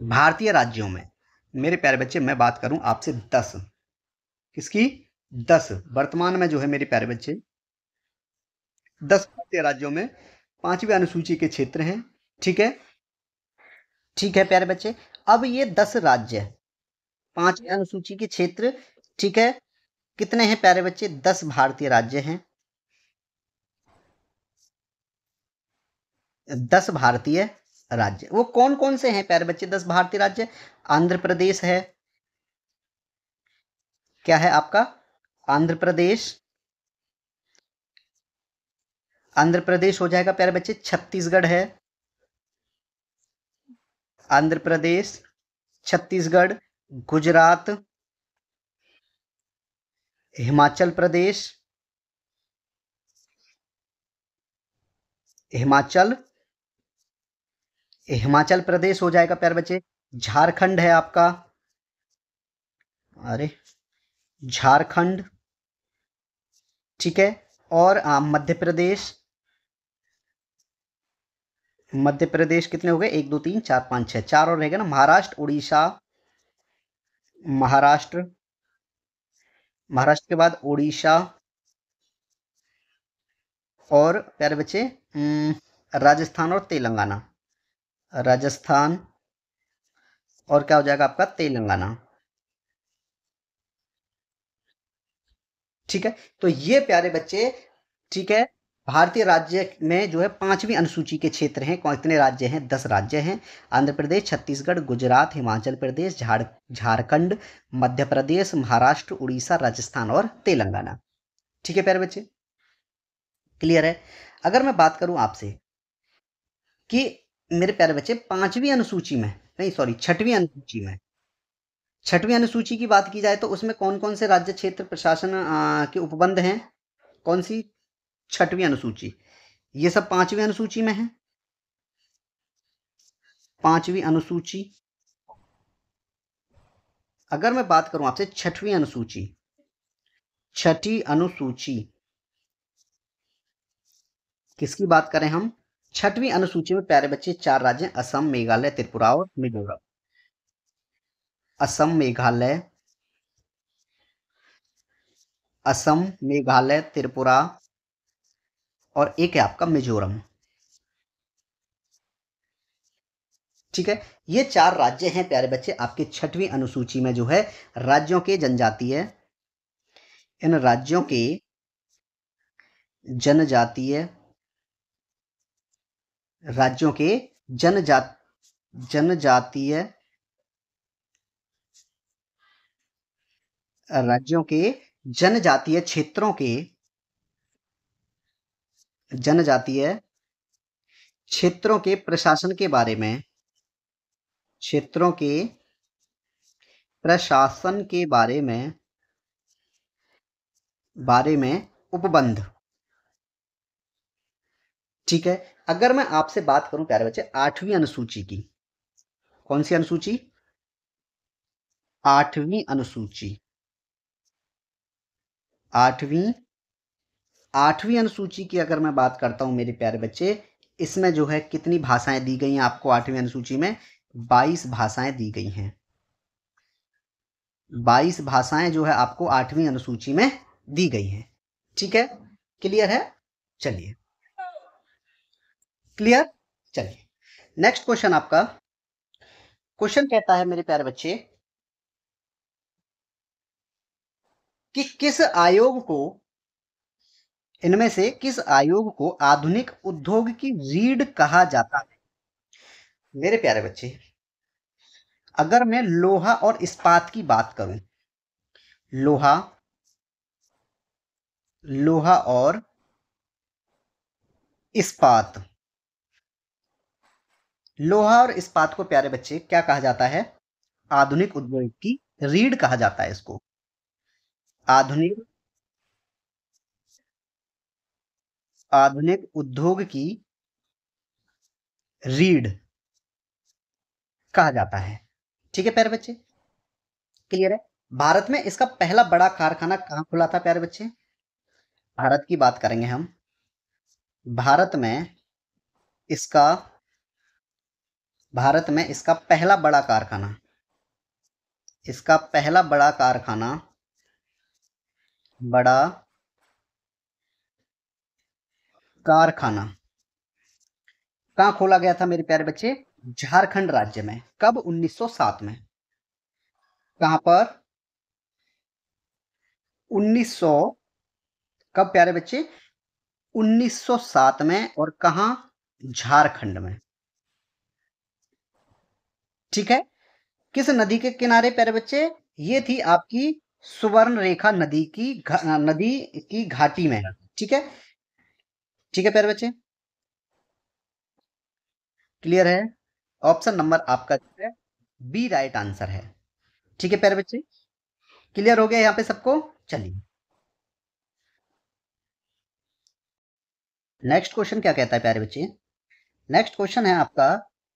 भारतीय राज्यों में? मेरे प्यारे बच्चे, मैं बात करूं आपसे 10। किसकी? 10। वर्तमान में जो है मेरे प्यारे बच्चे 10 भारतीय राज्यों में 5वीं अनुसूची के क्षेत्र हैं। ठीक है, ठीक है प्यारे बच्चे। अब ये 10 राज्य, 5वीं अनुसूची के क्षेत्र, ठीक है, कितने हैं प्यारे बच्चे? 10 भारतीय राज्य हैं, 10 भारतीय राज्य। वो कौन कौन से हैं प्यारे बच्चे 10 भारतीय राज्य? आंध्र प्रदेश है, क्या है आपका? आंध्र प्रदेश, आंध्र प्रदेश हो जाएगा प्यारे बच्चे। छत्तीसगढ़ है, आंध्र प्रदेश, छत्तीसगढ़, गुजरात, हिमाचल प्रदेश, हिमाचल, हिमाचल प्रदेश हो जाएगा प्यारे बच्चे। झारखंड है आपका, अरे झारखंड, ठीक है, और मध्य प्रदेश, मध्य प्रदेश कितने हो गए? 1 2 3 4 5 6, 4 और रहेगा ना। महाराष्ट्र, उड़ीसा, महाराष्ट्र, महाराष्ट्र के बाद उड़ीसा, और प्यारे बच्चे राजस्थान और तेलंगाना। राजस्थान और क्या हो जाएगा आपका तेलंगाना। ठीक है, तो ये प्यारे बच्चे, ठीक है, भारतीय राज्य में जो है पांचवी अनुसूची के क्षेत्र हैं। कितने राज्य हैं? 10 राज्य हैं। आंध्र प्रदेश, छत्तीसगढ़, गुजरात, हिमाचल प्रदेश, झारखंड, मध्य प्रदेश, महाराष्ट्र, उड़ीसा, राजस्थान और तेलंगाना। ठीक है प्यारे बच्चे, क्लियर है? अगर मैं बात करूं आपसे कि मेरे प्यारे बच्चे पांचवी अनुसूची में, नहीं सॉरी, छठवीं अनुसूची में, छठवीं अनुसूची की बात की जाए तो उसमें कौन कौन से राज्य क्षेत्र प्रशासन के उपबंध हैं? कौन सी छठवीं अनुसूची? ये सब पांचवी अनुसूची में है। पांचवी अनुसूची, अगर मैं बात करूं आपसे छठवीं अनुसूची, छठी अनुसूची किसकी बात करें हम? छठवीं अनुसूची में प्यारे बच्चे 4 राज्य, असम, मेघालय, त्रिपुरा और मिजोरम। असम, मेघालय, असम, मेघालय, त्रिपुरा और एक है आपका मिजोरम। ठीक है, ये 4 राज्य हैं प्यारे बच्चे आपके छठवीं अनुसूची में जो है राज्यों के जनजातीय, इन राज्यों के जनजातीय, राज्यों के जनजातीय, राज्यों के जनजातीय क्षेत्रों के, जनजातीय क्षेत्रों के प्रशासन के बारे में, क्षेत्रों के प्रशासन के बारे में उपबंध। ठीक है, अगर मैं आपसे बात करूं प्यारे बच्चे आठवीं अनुसूची की, कौन सी अनुसूची? आठवीं अनुसूची, आठवीं आठवीं अनुसूची की अगर मैं बात करता हूं मेरे प्यारे बच्चे, इसमें जो है कितनी भाषाएं दी गई हैं आपको? आठवीं अनुसूची में 22 भाषाएं दी गई हैं। 22 भाषाएं जो है आपको आठवीं अनुसूची में दी गई हैं। ठीक है, क्लियर है? चलिए, क्लियर। चलिए, नेक्स्ट क्वेश्चन आपका, क्वेश्चन कहता है मेरे प्यारे बच्चे कि किस आयोग को, इनमें से किस आयोग को आधुनिक उद्योग की रीढ़ कहा जाता है? मेरे प्यारे बच्चे, अगर मैं लोहा और इस्पात की बात करूं, लोहा, लोहा और इस्पात, लोहा और इस्पात को प्यारे बच्चे क्या कहा जाता है? आधुनिक उद्योग की रीढ़ कहा जाता है इसको। आधुनिक, आधुनिक उद्योग की रीढ़ कहा जाता है। ठीक है प्यारे बच्चे, क्लियर है? भारत में इसका पहला बड़ा कारखाना कहां खुला था प्यारे बच्चे? भारत की बात करेंगे हम। भारत में इसका, भारत में इसका पहला बड़ा कारखाना, इसका पहला बड़ा कारखाना, बड़ा कारखाना कहां खोला गया था मेरे प्यारे बच्चे? झारखंड राज्य में। कब? 1907 में। कहां पर? 1900, कब प्यारे बच्चे? 1907 में। और कहां? झारखंड में। ठीक है, किस नदी के किनारे प्यारे बच्चे? ये थी आपकी सुवर्ण रेखा नदी की नदी की घाटी में। ठीक है, ठीक है प्यारे बच्चे, क्लियर है? ऑप्शन नंबर आपका जो है बी राइट आंसर है। ठीक है प्यारे बच्चे, क्लियर हो गया यहाँ पे सबको? चलिए, नेक्स्ट क्वेश्चन क्या कहता है प्यारे बच्चे? नेक्स्ट क्वेश्चन है आपका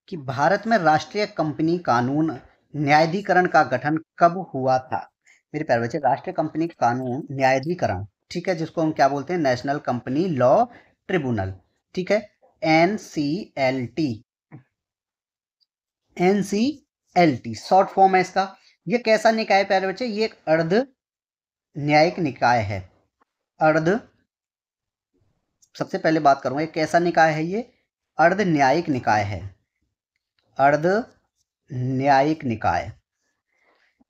कि भारत में राष्ट्रीय कंपनी कानून न्यायाधिकरण का गठन कब हुआ था? मेरे प्यारे बच्चे, राष्ट्रीय कंपनी कानून न्यायाधिकरण, ठीक है, जिसको हम क्या बोलते हैं? National company law tribunal. ठीक है, NCLT, NCLT शॉर्ट फॉर्म है इसका। ये कैसा निकाय है प्यारे बच्चे? ये एक अर्ध न्यायिक निकाय है। अर्ध, सबसे पहले बात करूंगा, ये कैसा निकाय है? ये अर्ध न्यायिक निकाय है। अर्ध न्यायिक निकाय,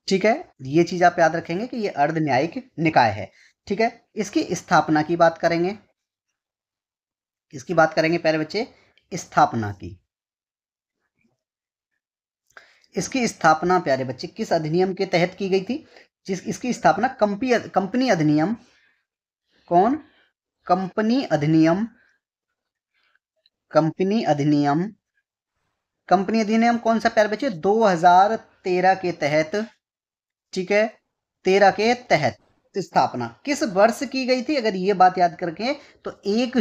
ठीक है। ये चीज आप याद रखेंगे कि ये अर्ध न्यायिक निकाय है, ठीक है। इसकी स्थापना की बात करेंगे। इसकी बात करेंगे प्यारे बच्चे, स्थापना की। इसकी स्थापना प्यारे बच्चे किस अधिनियम के तहत की गई थी? इसकी स्थापना कंपनी अधिनियम, कौन? कंपनी अधिनियम। कंपनी अधिनियम, कंपनी अधिनियम कौन सा प्यारे बच्चे? 2013 के तहत, ठीक है, 13 के तहत स्थापना किस वर्ष की गई थी? अगर ये बात याद करके तो 1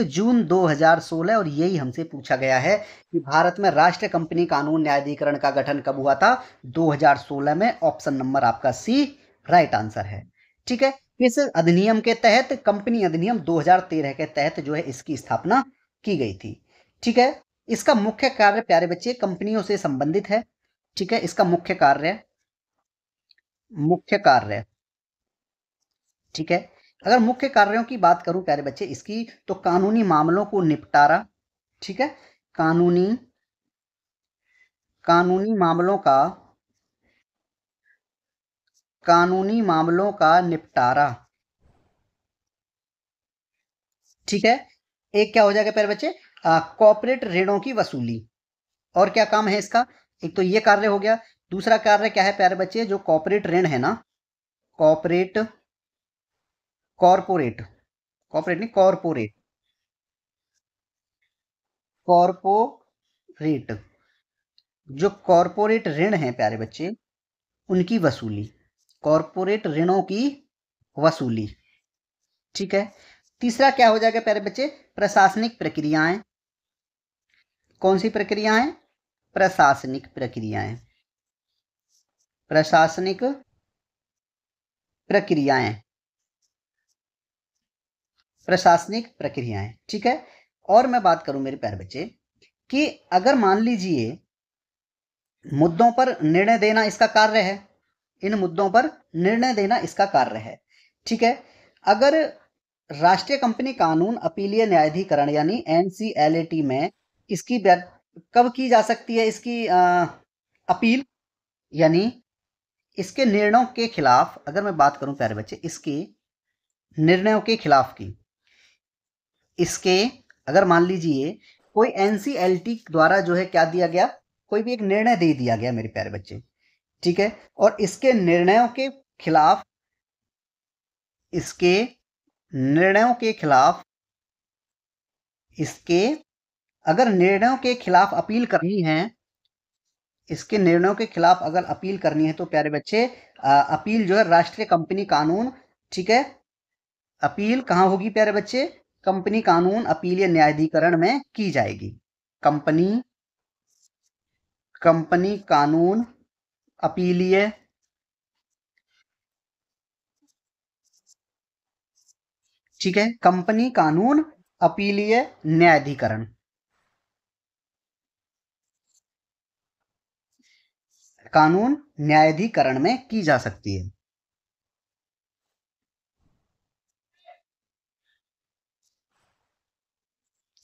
जून 2016। और यही हमसे पूछा गया है कि भारत में राष्ट्रीय कंपनी कानून न्यायाधिकरण का गठन कब हुआ था? 2016 में। ऑप्शन नंबर आपका सी राइट आंसर है, ठीक है। इस अधिनियम के तहत, कंपनी अधिनियम 2013 के तहत जो है इसकी स्थापना की गई थी, ठीक है। इसका मुख्य कार्य प्यारे बच्चे कंपनियों से संबंधित है, ठीक है। इसका मुख्य कार्य, ठीक है। अगर मुख्य कार्यों की बात करूं प्यारे बच्चे इसकी, तो कानूनी मामलों को निपटारा, ठीक है। कानूनी मामलों का निपटारा, ठीक है। एक क्या हो जाएगा प्यारे बच्चे? कॉर्पोरेट ऋणों की वसूली। और क्या काम है इसका? एक तो ये कार्य हो गया। दूसरा कार्य क्या है प्यारे बच्चे? जो कॉर्पोरेट ऋण है ना, कॉर्पोरेट नहीं, कॉर्पोरेट, जो कॉर्पोरेट ऋण है प्यारे बच्चे उनकी वसूली, कॉर्पोरेट ऋणों की वसूली, ठीक है। तीसरा क्या हो जाएगा प्यारे बच्चे? प्रशासनिक प्रक्रियाएं। कौन सी प्रक्रियाएं? प्रशासनिक प्रक्रियाएं, प्रशासनिक प्रक्रियाएं, प्रशासनिक प्रक्रियाएं, ठीक है। और मैं बात करूं मेरे प्यारे बच्चे कि अगर मान लीजिए मुद्दों पर निर्णय देना इसका कार्य है, इन मुद्दों पर निर्णय देना इसका कार्य है, ठीक है। अगर राष्ट्रीय कंपनी कानून अपीलीय न्यायाधिकरण यानी एनसीएलएटी में इसकी कब की जा सकती है इसकी अपील? यानी इसके निर्णयों के खिलाफ, अगर मैं बात करूं प्यारे बच्चे इसके निर्णयों के खिलाफ की, इसके अगर मान लीजिए कोई एनसीएलटी द्वारा जो है क्या दिया गया, कोई भी एक निर्णय दे दिया गया मेरे प्यारे बच्चे, ठीक है। और इसके निर्णयों के खिलाफ, इसके निर्णयों के खिलाफ, इसके अगर निर्णयों के खिलाफ अपील करनी है, इसके निर्णयों के खिलाफ अगर अपील करनी है तो प्यारे बच्चे अपील जो है राष्ट्रीय कंपनी कानून, ठीक है, अपील कहां होगी प्यारे बच्चे? कंपनी कानून अपीलीय न्यायाधिकरण में की जाएगी। कंपनी कानून अपीलीय, ठीक है, कंपनी कानून अपीलीय न्यायाधिकरण, कानून न्यायाधिकरण में की जा सकती है,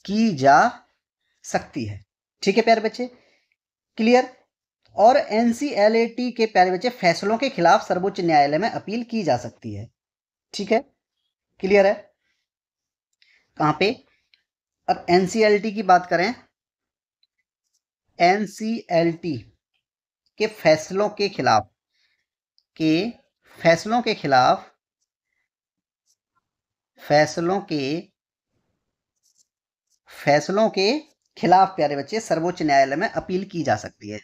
की जा सकती है, ठीक है प्यारे बच्चे, क्लियर। और एनसीएलएटी के प्यारे बच्चे फैसलों के खिलाफ सर्वोच्च न्यायालय में अपील की जा सकती है, ठीक है, क्लियर है। कहां पे? अब एनसीएलटी की बात करें, एनसीएलटी के फैसलों के खिलाफ, फैसलों के खिलाफ प्यारे बच्चे सर्वोच्च न्यायालय में अपील की जा सकती है,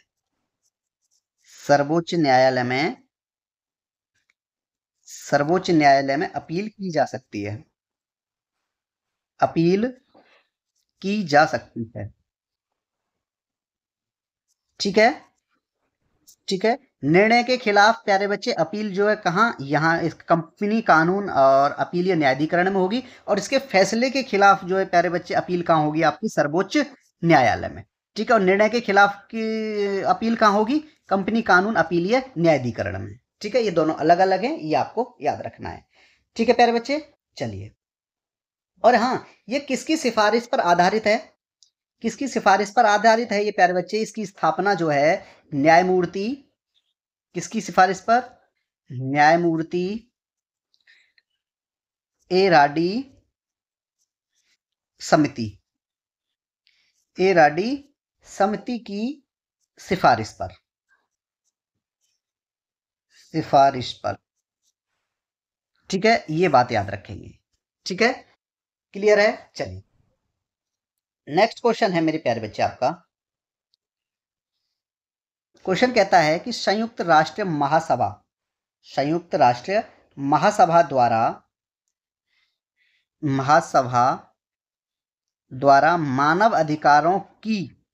सर्वोच्च न्यायालय में अपील की जा सकती है, अपील की जा सकती है, ठीक है, ठीक है। निर्णय के खिलाफ प्यारे बच्चे अपील जो है कहां? यहां इस कंपनी कानून और अपीलीय न्यायाधिकरण में होगी। और इसके फैसले के खिलाफ जो है प्यारे बच्चे अपील कहां होगी? आपकी सर्वोच्च न्यायालय में, ठीक है। और निर्णय के खिलाफ की अपील कहां होगी? कंपनी कानून अपीलीय न्यायाधिकरण में। ठीक है, ये दोनों अलग अलग हैं, ये आपको याद रखना है। ठीक है प्यारे बच्चे, चलिए। और हाँ, ये किसकी सिफारिश पर आधारित है? किसकी सिफारिश पर आधारित है ये प्यारे बच्चे? इसकी स्थापना जो है न्यायमूर्ति, किसकी सिफारिश पर? न्यायमूर्ति ए राडी समिति, ए राडी समिति की सिफारिश पर, सिफारिश पर। ठीक है, ये बात याद रखेंगे। ठीक है, क्लियर है? चलिए, नेक्स्ट क्वेश्चन है मेरे प्यारे बच्चे आपका। क्वेश्चन कहता है कि संयुक्त राष्ट्र महासभा, संयुक्त राष्ट्र महासभा द्वारा, महासभा द्वारा मानव अधिकारों की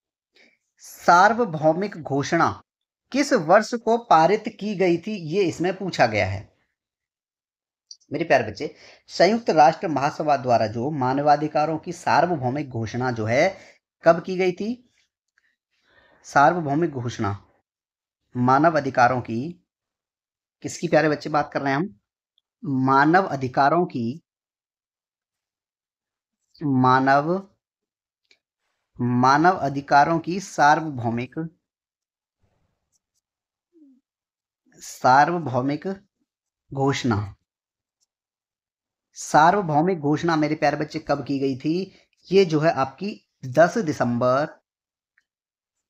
सार्वभौमिक घोषणा किस वर्ष को पारित की गई थी, ये इसमें पूछा गया है। मेरे प्यारे बच्चे, संयुक्त राष्ट्र महासभा द्वारा जो मानवाधिकारों की सार्वभौमिक घोषणा जो है कब की गई थी? सार्वभौमिक घोषणा मानव अधिकारों की, किसकी प्यारे बच्चे बात कर रहे हैं हम? मानव अधिकारों की, मानव अधिकारों की सार्वभौमिक, सार्वभौमिक घोषणा, सार्वभौमिक घोषणा मेरे प्यारे बच्चे कब की गई थी? ये जो है आपकी 10 दिसंबर,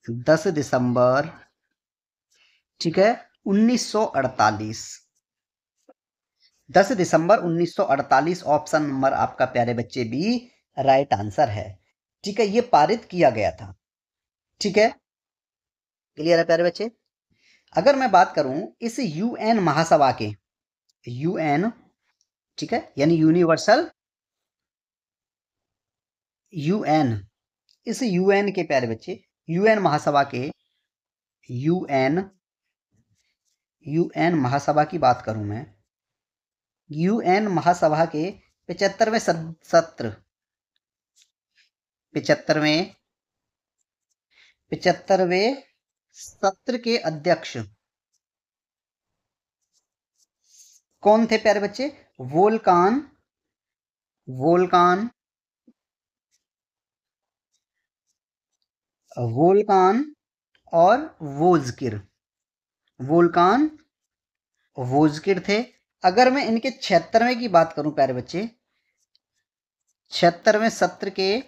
10 दिसंबर, ठीक है, 1948, 10 दिसंबर 1948 ऑप्शन नंबर आपका प्यारे बच्चे बी राइट आंसर है। ठीक है, ये पारित किया गया था। ठीक है, क्लियर है प्यारे बच्चे? अगर मैं बात करूं इस यूएन महासभा के, यूएन, ठीक है, यानी यूनिवर्सल, यूएन, इस यूएन के प्यारे बच्चे, यूएन महासभा के, यूएन, यूएन महासभा की बात करूं मैं, यूएन महासभा के 75वें सत्र, 75वें सत्र के अध्यक्ष कौन थे प्यारे बच्चे? वोल्कान, वोल्कान, वोल्कान और वोजकिर, वोल्कान वोजकिर थे। अगर मैं इनके 76वें की बात करूं प्यारे बच्चे, 76वें सत्र के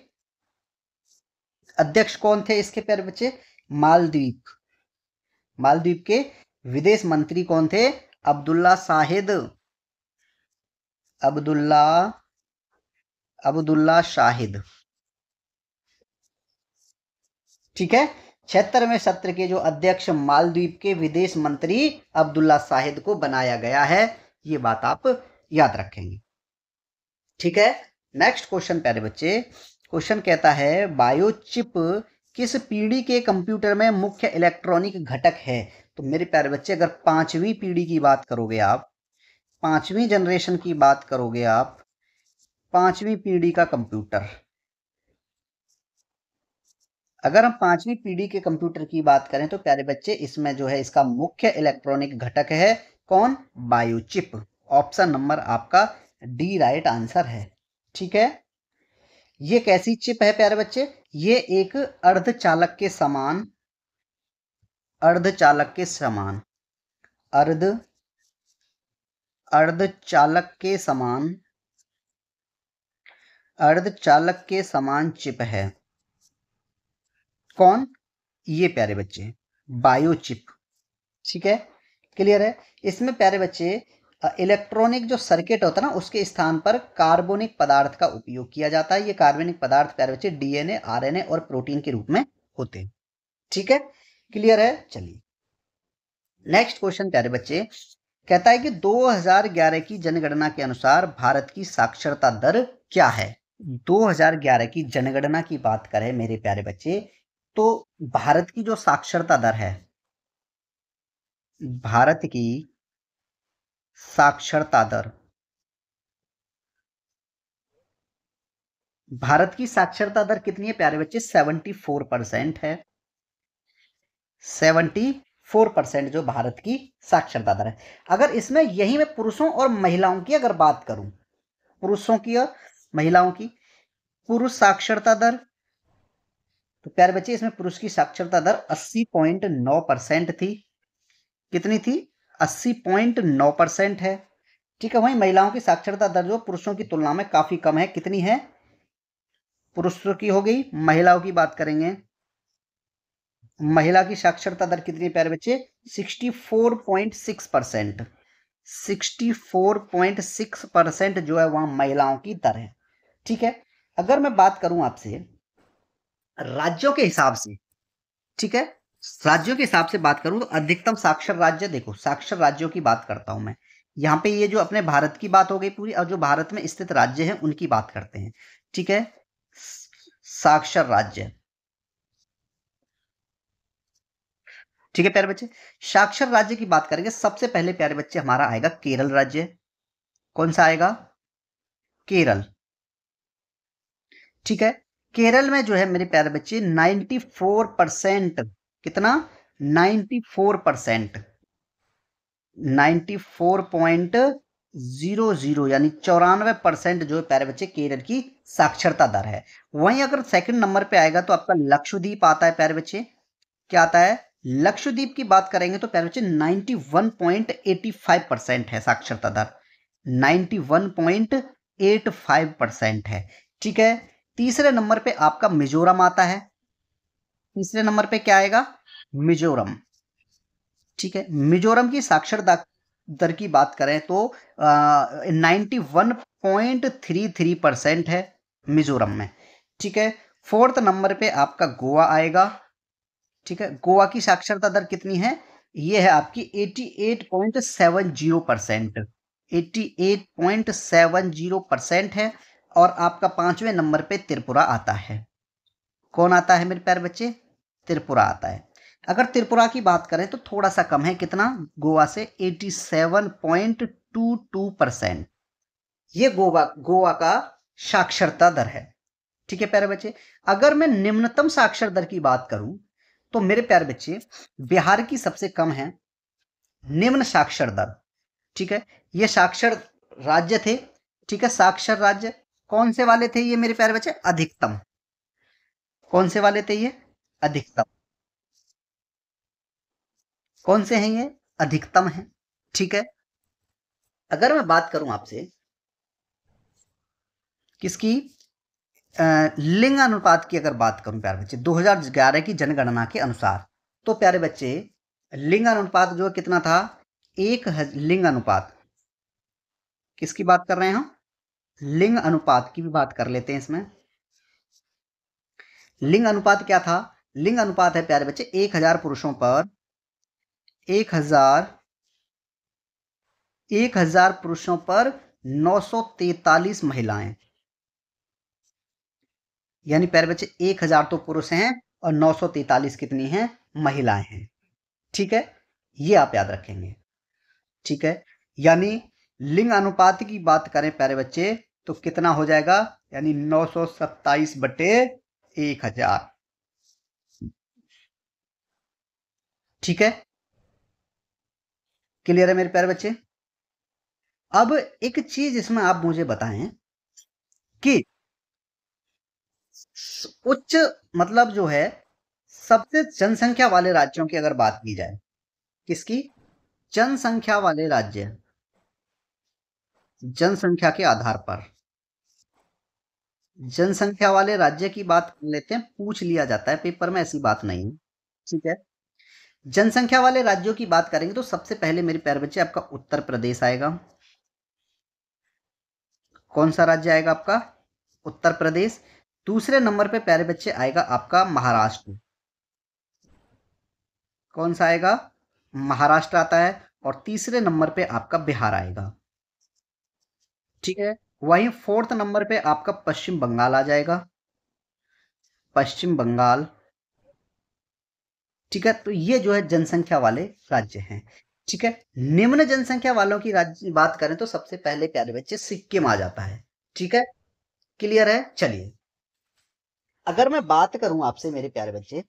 अध्यक्ष कौन थे इसके प्यारे बच्चे? मालदीव, मालदीव के विदेश मंत्री कौन थे? अब्दुल्ला शाहिद, अब्दुल्ला शाहिद। ठीक है, 76वें सत्र के जो अध्यक्ष मालदीव के विदेश मंत्री अब्दुल्ला शाहिद को बनाया गया है, ये बात आप याद रखेंगे। ठीक है, नेक्स्ट क्वेश्चन प्यारे बच्चे, क्वेश्चन कहता है बायोचिप किस पीढ़ी के कंप्यूटर में मुख्य इलेक्ट्रॉनिक घटक है? तो मेरे प्यारे बच्चे, अगर 5वीं पीढ़ी की बात करोगे आप, 5वीं जनरेशन की बात करोगे आप, 5वीं पीढ़ी का कंप्यूटर, अगर हम 5वीं पीढ़ी के कंप्यूटर की बात करें तो प्यारे बच्चे इसमें जो है इसका मुख्य इलेक्ट्रॉनिक घटक है कौन? बायोचिप। ऑप्शन नंबर आपका डी राइट आंसर है। ठीक है, ये कैसी चिप है प्यारे बच्चे? ये एक अर्धचालक के समान, अर्धचालक के समान, अर्धचालक के समान, अर्धचालक के समान चिप है। कौन? ये प्यारे बच्चे बायोचिप। ठीक है, क्लियर है? इसमें प्यारे बच्चे इलेक्ट्रॉनिक जो सर्किट होता है ना, उसके स्थान पर कार्बनिक पदार्थ का उपयोग किया जाता है। ये कार्बनिक पदार्थ प्यारे बच्चे डीएनए, आरएनए और प्रोटीन के रूप में होते हैं। ठीक है, क्लियर है? चलिए, नेक्स्ट क्वेश्चन प्यारे बच्चे कहता है कि 2011 की जनगणना के अनुसार भारत की साक्षरता दर क्या है? 2011 की जनगणना की बात करें मेरे प्यारे बच्चे, तो भारत की जो साक्षरता दर है, भारत की साक्षरता दर, भारत की साक्षरता दर कितनी है प्यारे बच्चे? 74% है, 64% जो भारत की साक्षरता दर है। अगर इसमें यही मैं पुरुषों और महिलाओं की अगर बात करूं, पुरुषों की और महिलाओं की, पुरुष साक्षरता दर, तो प्यारे बच्चे इसमें पुरुष की साक्षरता दर 80.9% थी। कितनी थी? 80.9% है। ठीक है, वहीं महिलाओं की साक्षरता दर जो पुरुषों की तुलना में काफी कम है। कितनी है? पुरुषों की हो गई, महिलाओं की बात करेंगे। महिला की साक्षरता दर कितनी है प्यारे बच्चे? 64.6%। 64.6% जो है वहां महिलाओं की दर है। ठीक है, अगर मैं बात करूं आपसे राज्यों के हिसाब से, ठीक है, राज्यों के हिसाब से बात करूं तो अधिकतम साक्षर राज्य, देखो साक्षर राज्यों की बात करता हूं मैं यहां पे। ये जो अपने भारत की बात हो गई पूरी, और जो भारत में स्थित राज्य हैं उनकी बात करते हैं। ठीक है, साक्षर राज्य। ठीक है प्यारे बच्चे, साक्षर राज्य की बात करेंगे, सबसे पहले प्यारे बच्चे हमारा आएगा केरल राज्य। कौन सा आएगा? केरल। ठीक है, केरल में जो है मेरे प्यारे बच्चे 94%, कितना? 94%, 94.00 यानी 94% जो है प्यारे बच्चे केरल की साक्षरता दर है। वहीं अगर सेकंड नंबर पे आएगा तो आपका लक्षद्वीप आता है प्यारे बच्चे। क्या आता है? लक्षद्वीप की बात करेंगे तो प्यारे बच्चे 91.85% है साक्षरता दर। 91.85% है। ठीक है, तीसरे नंबर पे आपका मिजोरम आता है। तीसरे नंबर पे क्या आएगा? मिजोरम। ठीक है, मिजोरम की साक्षरता दर की बात करें तो 91.33% है मिजोरम में। ठीक है, फोर्थ नंबर पे आपका गोवा आएगा। ठीक है, गोवा की साक्षरता दर कितनी है? ये है आपकी 88.70%। 88.70% है। और आपका पांचवें नंबर पे त्रिपुरा आता है। कौन आता है मेरे प्यारे बच्चे? त्रिपुरा आता है। अगर त्रिपुरा की बात करें तो थोड़ा सा कम है, कितना? गोवा से 87.22%। ये गोवा गोवा का साक्षरता दर है। ठीक है प्यारे बच्चे, अगर मैं निम्नतम साक्षर दर की बात करूं तो मेरे प्यारे बच्चे बिहार की सबसे कम है निम्न साक्षर दर। ठीक है, ये साक्षर राज्य थे। ठीक है, साक्षर राज्य कौन से वाले थे ये मेरे प्यारे बच्चे? अधिकतम। कौन से वाले थे ये? अधिकतम। कौन से हैं ये? अधिकतम है। ठीक है, अगर मैं बात करूं आपसे किसकी, लिंग अनुपात की अगर बात करूं प्यारे बच्चे 2011 की जनगणना के अनुसार, तो प्यारे बच्चे लिंग अनुपात जो कितना था? लिंग अनुपात, किसकी बात कर रहे हैं हम? लिंग अनुपात की भी बात कर लेते हैं इसमें। लिंग अनुपात क्या था? लिंग अनुपात है प्यारे बच्चे 1000 पुरुषों पर 1000 1000 पुरुषों पर 943 महिलाएं। यानी प्यारे बच्चे 1000 तो पुरुष हैं और 943 कितनी हैं? महिलाएं हैं। ठीक है, ये आप याद रखेंगे। ठीक है, यानी लिंग अनुपात की बात करें प्यारे बच्चे तो कितना हो जाएगा? यानी 927/1000। ठीक है, क्लियर है मेरे प्यारे बच्चे? अब एक चीज इसमें आप मुझे बताएं कि उच्च, मतलब जो है सबसे जनसंख्या वाले राज्यों की अगर बात की जाए, किसकी? जनसंख्या वाले राज्य, जनसंख्या के आधार पर जनसंख्या वाले राज्य की बात कर लेते हैं, पूछ लिया जाता है पेपर में, ऐसी बात नहीं है। ठीक है, जनसंख्या वाले राज्यों की बात करेंगे तो सबसे पहले मेरे प्यारे बच्चे आपका उत्तर प्रदेश आएगा। कौन सा राज्य आएगा आपका? उत्तर प्रदेश। दूसरे नंबर पे प्यारे बच्चे आएगा आपका महाराष्ट्र। कौन सा आएगा? महाराष्ट्र आता है। और तीसरे नंबर पे आपका बिहार आएगा। ठीक है, वहीं फोर्थ नंबर पे आपका पश्चिम बंगाल आ जाएगा। पश्चिम बंगाल। ठीक है, तो ये जो है जनसंख्या वाले राज्य हैं। ठीक है, निम्न जनसंख्या वालों की राज्य बात करें तो सबसे पहले प्यारे बच्चे सिक्किम आ जाता है। ठीक है, क्लियर है? चलिए, अगर मैं बात करूं आपसे मेरे प्यारे बच्चे,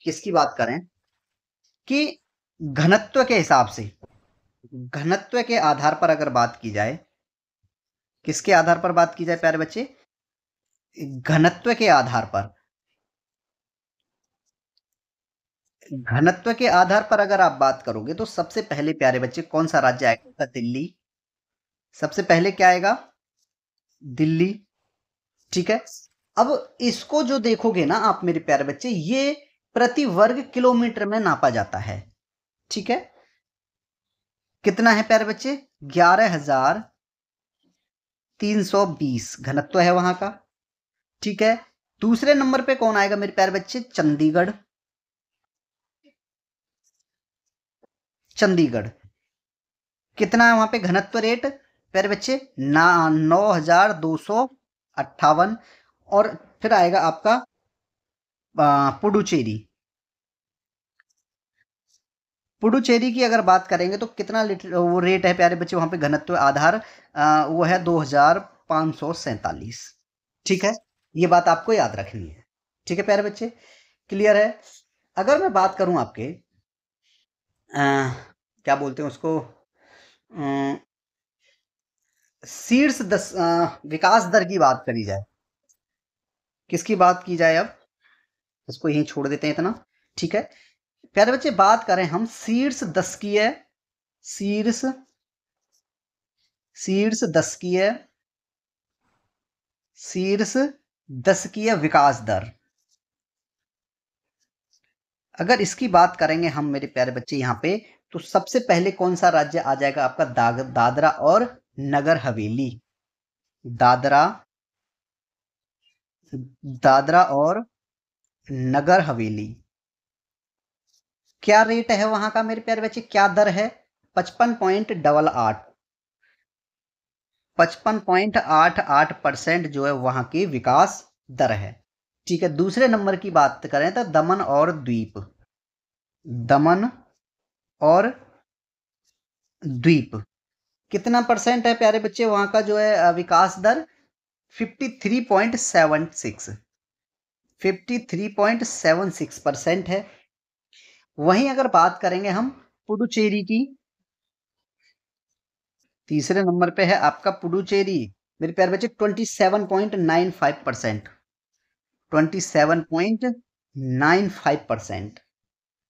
किसकी बात करें? कि घनत्व के हिसाब से, घनत्व के आधार पर अगर बात की जाए, किसके आधार पर बात की जाए प्यारे बच्चे? घनत्व के आधार पर, घनत्व के आधार पर अगर आप बात करोगे तो सबसे पहले प्यारे बच्चे कौन सा राज्य आएगा? दिल्ली। सबसे पहले क्या आएगा? दिल्ली। ठीक है। अब इसको जो देखोगे ना आप मेरे प्यारे बच्चे, ये प्रति वर्ग किलोमीटर में नापा जाता है। ठीक है। कितना है प्यारे बच्चे? 11,320 घनत्व है वहां का। ठीक है। दूसरे नंबर पे कौन आएगा मेरे प्यारे बच्चे? चंडीगढ़। चंडीगढ़ कितना है वहां पे घनत्व रेट प्यारे बच्चे? 9,258। और फिर आएगा आपका पुडुचेरी। पुडुचेरी की अगर बात करेंगे तो कितना वो रेट है प्यारे बच्चे वहां पे घनत्व आधार? वो है 2,547। ठीक है। ये बात आपको याद रखनी है। ठीक है प्यारे बच्चे, क्लियर है? अगर मैं बात करूं आपके क्या बोलते हैं उसको, शीर्ष 10 विकास दर की बात करी जाए, किसकी बात की जाए? अब इसको यहीं छोड़ देते हैं इतना। ठीक है प्यारे बच्चे, बात करें हम शीर्ष 10 की है, शीर्ष शीर्ष 10 की है, शीर्ष 10 की है विकास दर। अगर इसकी बात करेंगे हम मेरे प्यारे बच्चे यहाँ पे, तो सबसे पहले कौन सा राज्य आ जाएगा आपका? दादरा और नगर हवेली। दादरा दादरा और नगर हवेली। क्या रेट है वहां का मेरे प्यारे बच्चे? क्या दर है? 55.88। 55.88% जो है वहां की विकास दर है। ठीक है। दूसरे नंबर की बात करें तो दमन और द्वीप, दमन और द्वीप कितना परसेंट है प्यारे बच्चे वहां का जो है विकास दर? 53.76। 53.76% है। वहीं अगर बात करेंगे हम पुडुचेरी की, तीसरे नंबर पे है आपका पुडुचेरी मेरे प्यारे बच्चे, 27.95%। 27.95%।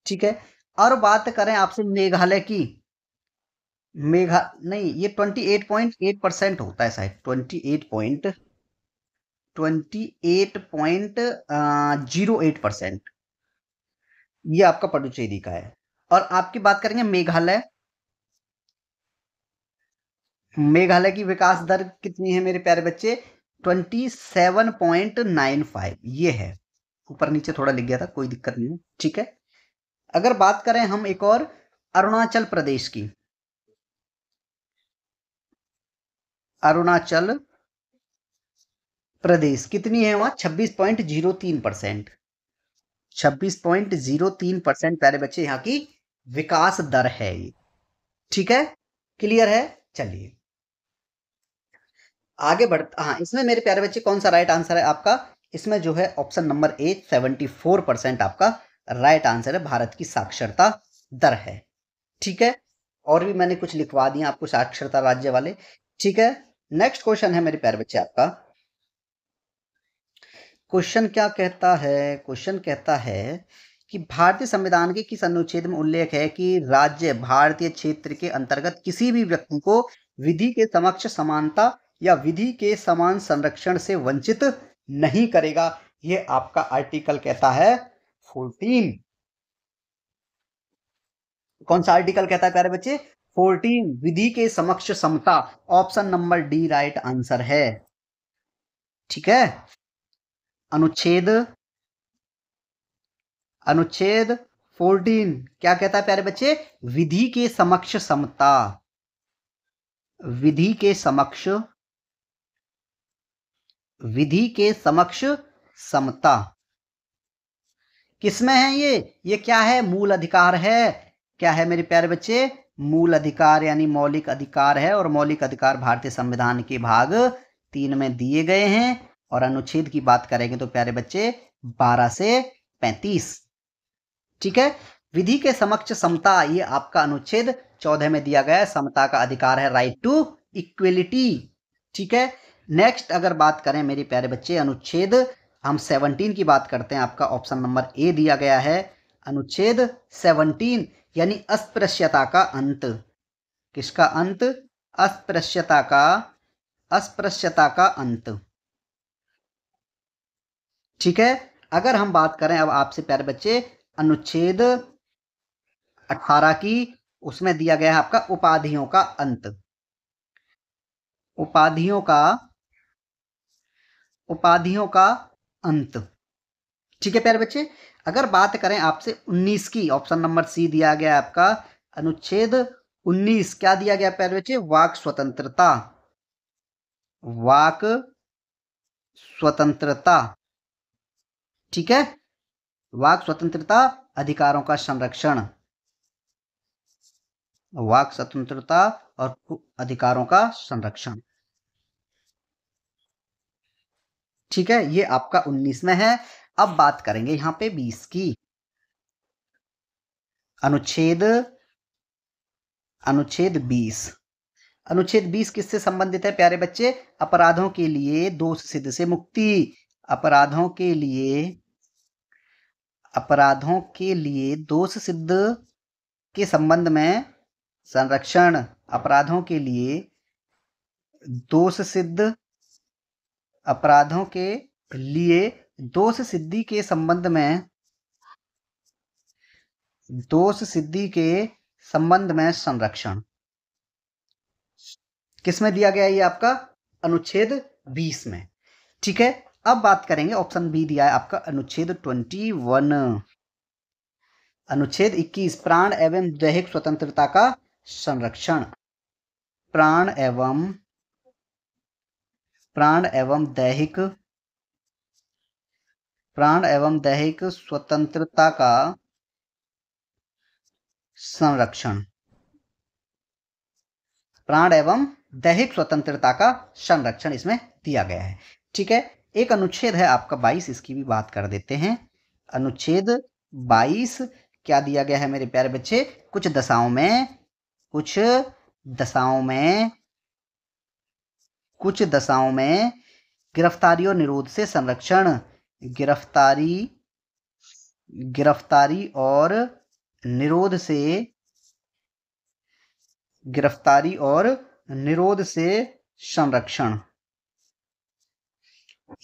ठीक है। और बात करें आपसे मेघालय की, नहीं, ये 28.8% होता है शायद, 28.08%। ये आपका पुडुचेरी का है। और आपकी बात करेंगे मेघालय, मेघालय की विकास दर कितनी है मेरे प्यारे बच्चे? 27.95 ये है। ऊपर नीचे थोड़ा लिख गया था, कोई दिक्कत नहीं है। ठीक है। अगर बात करें हम एक और अरुणाचल प्रदेश की, अरुणाचल प्रदेश कितनी है वहां? 26.03%। 26.03% प्यारे बच्चे यहाँ की विकास दर है ये। ठीक है, क्लियर है? चलिए आगे बढ़, हाँ, इसमें मेरे प्यारे बच्चे कौन सा राइट आंसर है आपका? इसमें जो है ऑप्शन नंबर ए 74% आपका राइट आंसर है, भारत की साक्षरता दर है। ठीक है। और भी मैंने कुछ लिखवा दिया आपको साक्षरता राज्य वाले। ठीक है। नेक्स्ट क्वेश्चन है मेरे प्यारे बच्चे आपका, क्वेश्चन क्या कहता है? क्वेश्चन कहता है कि भारतीय संविधान के किस अनुच्छेद में उल्लेख है कि राज्य भारतीय क्षेत्र के अंतर्गत किसी भी व्यक्ति को विधि के समक्ष समानता या विधि के समान संरक्षण से वंचित नहीं करेगा? ये आपका आर्टिकल कहता है 14। कौन सा आर्टिकल कहता है प्यारे बच्चे? 14, विधि के समक्ष समता। Option number D right answer है। ठीक है। अनुच्छेद अनुच्छेद 14 क्या कहता है प्यारे बच्चे? विधि के समक्ष समता, विधि के समक्ष, विधि के समक्ष समता किसमें है? ये क्या है? मूल अधिकार है। क्या है मेरे प्यारे बच्चे? मूल अधिकार यानी मौलिक अधिकार है। और मौलिक अधिकार भारतीय संविधान के भाग 3 में दिए गए हैं। और अनुच्छेद की बात करेंगे तो प्यारे बच्चे 12 से 35। ठीक है। विधि के समक्ष समता, ये आपका अनुच्छेद 14 में दिया गया है। समता का अधिकार है, राइट टू इक्वलिटी। ठीक है, नेक्स्ट अगर बात करें मेरे प्यारे बच्चे, अनुच्छेद हम 17 की बात करते हैं। आपका ऑप्शन नंबर ए दिया गया है, अनुच्छेद 17 यानी अस्पृश्यता का अंत। किसका अंत? अस्पृश्यता का अंत। ठीक है, अगर हम बात करें अब आपसे प्यारे बच्चे अनुच्छेद 18 की, उसमें दिया गया है आपका उपाधियों का अंत। उपाधियों का अंत। ठीक है प्यारे बच्चे, अगर बात करें आपसे 19 की, ऑप्शन नंबर सी दिया गया है आपका अनुच्छेद 19। क्या दिया गया प्यारे बच्चे? वाक स्वतंत्रता। वाक स्वतंत्रता। ठीक है, वाक स्वतंत्रता, अधिकारों का संरक्षण। वाक स्वतंत्रता और अधिकारों का संरक्षण। ठीक है, ये आपका 19 में है। अब बात करेंगे यहां पे 20 की। अनुच्छेद 20। अनुच्छेद 20 किससे संबंधित है प्यारे बच्चे? अपराधों के लिए दोष सिद्ध से मुक्ति। अपराधों के लिए दोष सिद्ध के संबंध में संरक्षण। अपराधों के लिए दोष सिद्ध, अपराधों के लिए दोष सिद्धि के संबंध में, दोष सिद्धि के संबंध में संरक्षण। किसमें दिया गया ये आपका? अनुच्छेद 20 में। ठीक है, अब बात करेंगे, ऑप्शन बी दिया है आपका अनुच्छेद 21। अनुच्छेद 21 प्राण एवं दैहिक स्वतंत्रता का संरक्षण। प्राण एवं दैहिक स्वतंत्रता का संरक्षण। प्राण एवं दैहिक स्वतंत्रता का संरक्षण इसमें दिया गया है। ठीक है, एक अनुच्छेद है आपका 22, इसकी भी बात कर देते हैं। अनुच्छेद 22 क्या दिया गया है मेरे प्यारे बच्चे? कुछ दशाओं में गिरफ्तारी और निरोध से संरक्षण। गिरफ्तारी और निरोध से संरक्षण,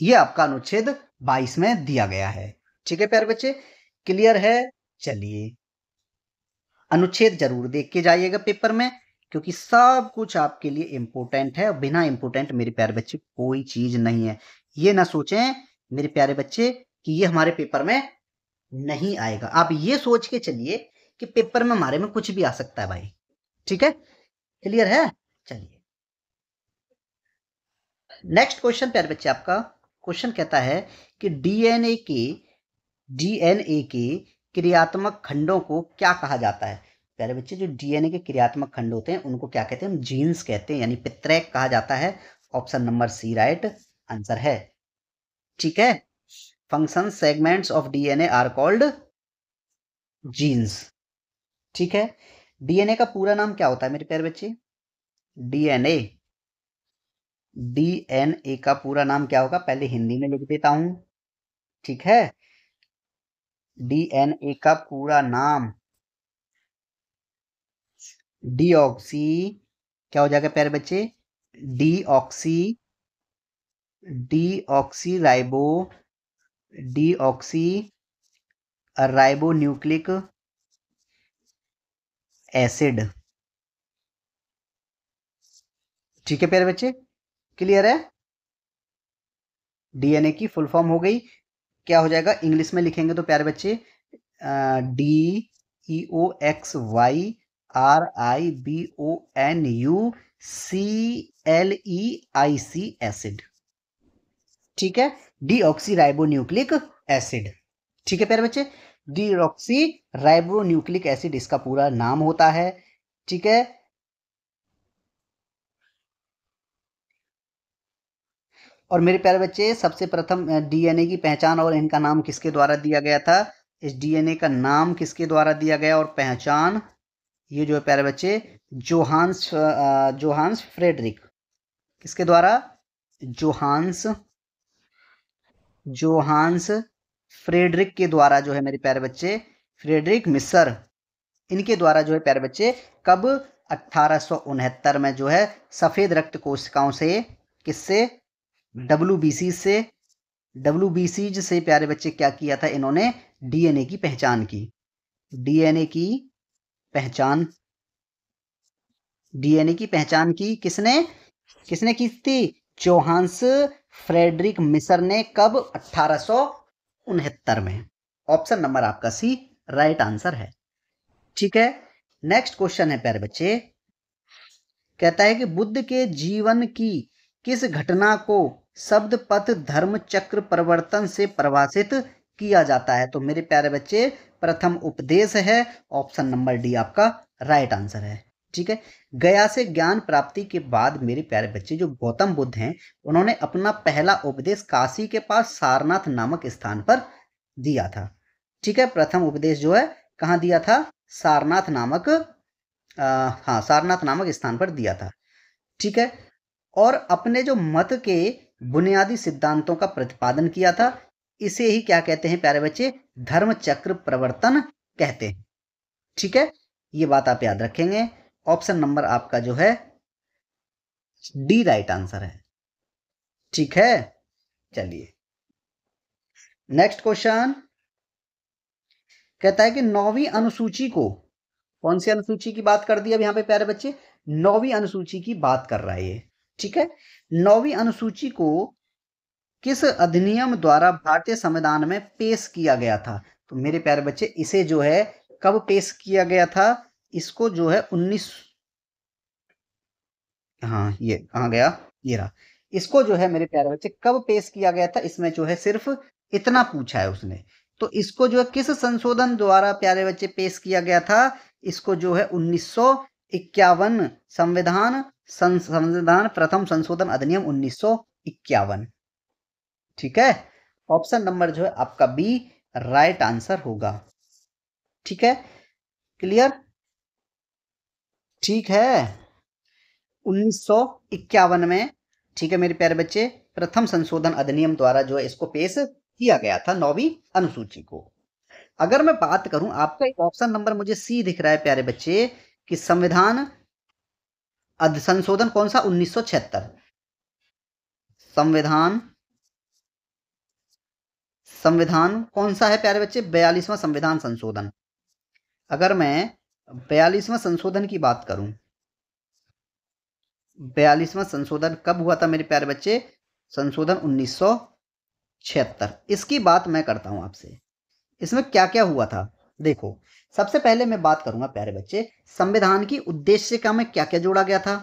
ये आपका अनुच्छेद 22 में दिया गया है। ठीक है प्यारे बच्चे, क्लियर है? चलिए, अनुच्छेद जरूर देख के जाइएगा पेपर में, क्योंकि सब कुछ आपके लिए इंपॉर्टेंट है। बिना इंपॉर्टेंट मेरे प्यारे बच्चे कोई चीज नहीं है। ये ना सोचें मेरे प्यारे बच्चे कि ये हमारे पेपर में नहीं आएगा। आप ये सोच के चलिए कि पेपर में हमारे में कुछ भी आ सकता है भाई। ठीक है, क्लियर है? चलिए, नेक्स्ट क्वेश्चन प्यारे बच्चे, आपका क्वेश्चन कहता है कि डीएनए के क्रियात्मक खंडों को क्या कहा जाता है? प्यारे बच्चे, जो डीएनए के क्रियात्मक खंड होते हैं उनको क्या कहते हैं? हम जीन्स कहते हैं, यानी पित्रैक कहा जाता है। Option number C right answer है। ठीक है, function segments of DNA are called genes. ठीक है, डीएनए का पूरा नाम क्या होता है मेरे प्यारे बच्चे? डीएनए का पूरा नाम क्या होगा? पहले हिंदी में लिख देता हूं। ठीक है, डीएनए का पूरा नाम डीऑक्सी, क्या हो जाएगा प्यारे बच्चे? Deoxy ribo nucleic acid. ठीक है प्यारे बच्चे, क्लियर है? डीएनए की फुल फॉर्म हो गई, क्या हो जाएगा? इंग्लिश में लिखेंगे तो प्यारे बच्चे DEOXYRIBONUCLEIC एसिड। ठीक है, डीऑक्सी राइबो न्यूक्लिक एसिड। ठीक है प्यारे बच्चे, डीऑक्सी राइबो न्यूक्लिक एसिड इसका पूरा नाम होता है। ठीक है, और मेरे प्यारे बच्चे सबसे प्रथम डीएनए की पहचान और इनका नाम किसके द्वारा दिया गया था? इस डीएनए का नाम किसके द्वारा दिया गया और पहचान, ये जो है प्यारे बच्चे जोहान्स फ्रेडरिक, किसके द्वारा, जोहान्स जोहान्स फ्रेडरिक के द्वारा जो है मेरे प्यारे बच्चे, फ्रेडरिक मिसर, इनके द्वारा जो है प्यारे बच्चे कब, 1869 में जो है सफेद रक्त कोशिकाओं से, किससे, डब्ल्यूबीसी से, डब्ल्यूबीसीज से प्यारे बच्चे क्या किया था इन्होंने, डीएनए की पहचान की। डीएनए की पहचान, डीएनए की पहचान की किसने, किसने की थी, जोहान्स फ्रेडरिक मिसर ने, कब, 1869 में। ऑप्शन नंबर आपका सी राइट आंसर है। ठीक है, नेक्स्ट क्वेश्चन है प्यारे बच्चे, कहता है कि बुद्ध के जीवन की किस घटना को शब्द पथ धर्म चक्र परिवर्तन से परिभाषित किया जाता है। तो मेरे प्यारे बच्चे प्रथम उपदेश है, ऑप्शन नंबर डी आपका राइट आंसर है। ठीक है, गया से ज्ञान प्राप्ति के बाद मेरे प्यारे बच्चे जो गौतम बुद्ध हैं उन्होंने अपना पहला उपदेश काशी के पास सारनाथ नामक स्थान पर दिया था। ठीक है, प्रथम उपदेश जो है कहाँ दिया था, सारनाथ नामक हाँ सारनाथ नामक स्थान पर दिया था। ठीक है, और अपने जो मत के बुनियादी सिद्धांतों का प्रतिपादन किया था, इसे ही क्या कहते हैं प्यारे बच्चे, धर्म चक्र प्रवर्तन कहते हैं। ठीक है, ये बात आप याद रखेंगे। ऑप्शन नंबर आपका जो है डी राइट आंसर है। ठीक है, चलिए नेक्स्ट क्वेश्चन, कहता है कि 9वीं अनुसूची को, कौन सी अनुसूची की बात कर दी अब यहाँ पे प्यारे बच्चे, 9वीं अनुसूची की बात कर रहा है ये। ठीक है, 9वीं अनुसूची को किस अधिनियम द्वारा भारतीय संविधान में पेश किया गया था। तो मेरे प्यारे बच्चे इसे जो है कब पेश किया गया था, इसको जो है 19, हाँ ये कहाँ गया, ये रहा, इसको जो है मेरे प्यारे बच्चे कब पेश किया गया था, इसमें जो है सिर्फ इतना पूछा है उसने। तो इसको जो है किस संशोधन द्वारा प्यारे बच्चे पेश किया गया था, इसको जो है 1951 संविधान प्रथम संशोधन अधिनियम 1951। ठीक है, ऑप्शन नंबर जो है आपका बी राइट आंसर होगा। ठीक है, क्लियर, ठीक है, 1951 में, ठीक है मेरे प्यारे बच्चे, प्रथम संशोधन अधिनियम द्वारा जो है इसको पेश किया गया था 9वीं अनुसूची को। अगर मैं बात करूं, आपका एक ऑप्शन नंबर मुझे सी दिख रहा है प्यारे बच्चे कि संविधान संशोधन कौन सा, 1976, संविधान संविधान कौन सा है प्यारे बच्चे, 42वां संविधान संशोधन। अगर मैं 42वां संशोधन की बात करूं, 42वां संशोधन कब हुआ था मेरे प्यारे बच्चे, संशोधन 1976, इसकी बात मैं करता हूं आपसे। इसमें क्या क्या हुआ था, देखो सबसे पहले मैं बात करूंगा प्यारे बच्चे, संविधान की उद्देशिका में क्या क्या जोड़ा गया था।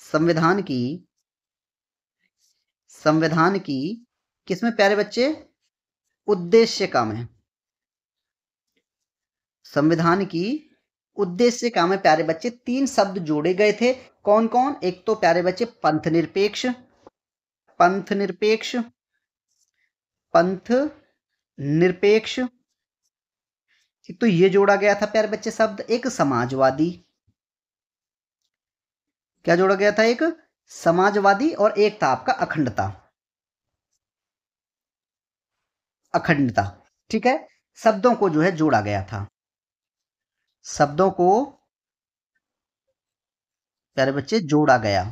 संविधान की संविधान की किसमें प्यारे बच्चे, उद्देशिका में, संविधान की उद्देशिका में प्यारे बच्चे 3 शब्द जोड़े गए थे। कौन कौन, एक तो प्यारे बच्चे पंथ निरपेक्ष, पंथ निरपेक्ष, पंथ निरपेक्ष, एक तो ये जोड़ा गया था प्यारे बच्चे शब्द, एक समाजवादी, क्या जोड़ा गया था, एक समाजवादी, और एक था आपका अखंडता, अखंडता। ठीक है, शब्दों को जो है जोड़ा गया था, शब्दों को प्यारे बच्चे जोड़ा गया।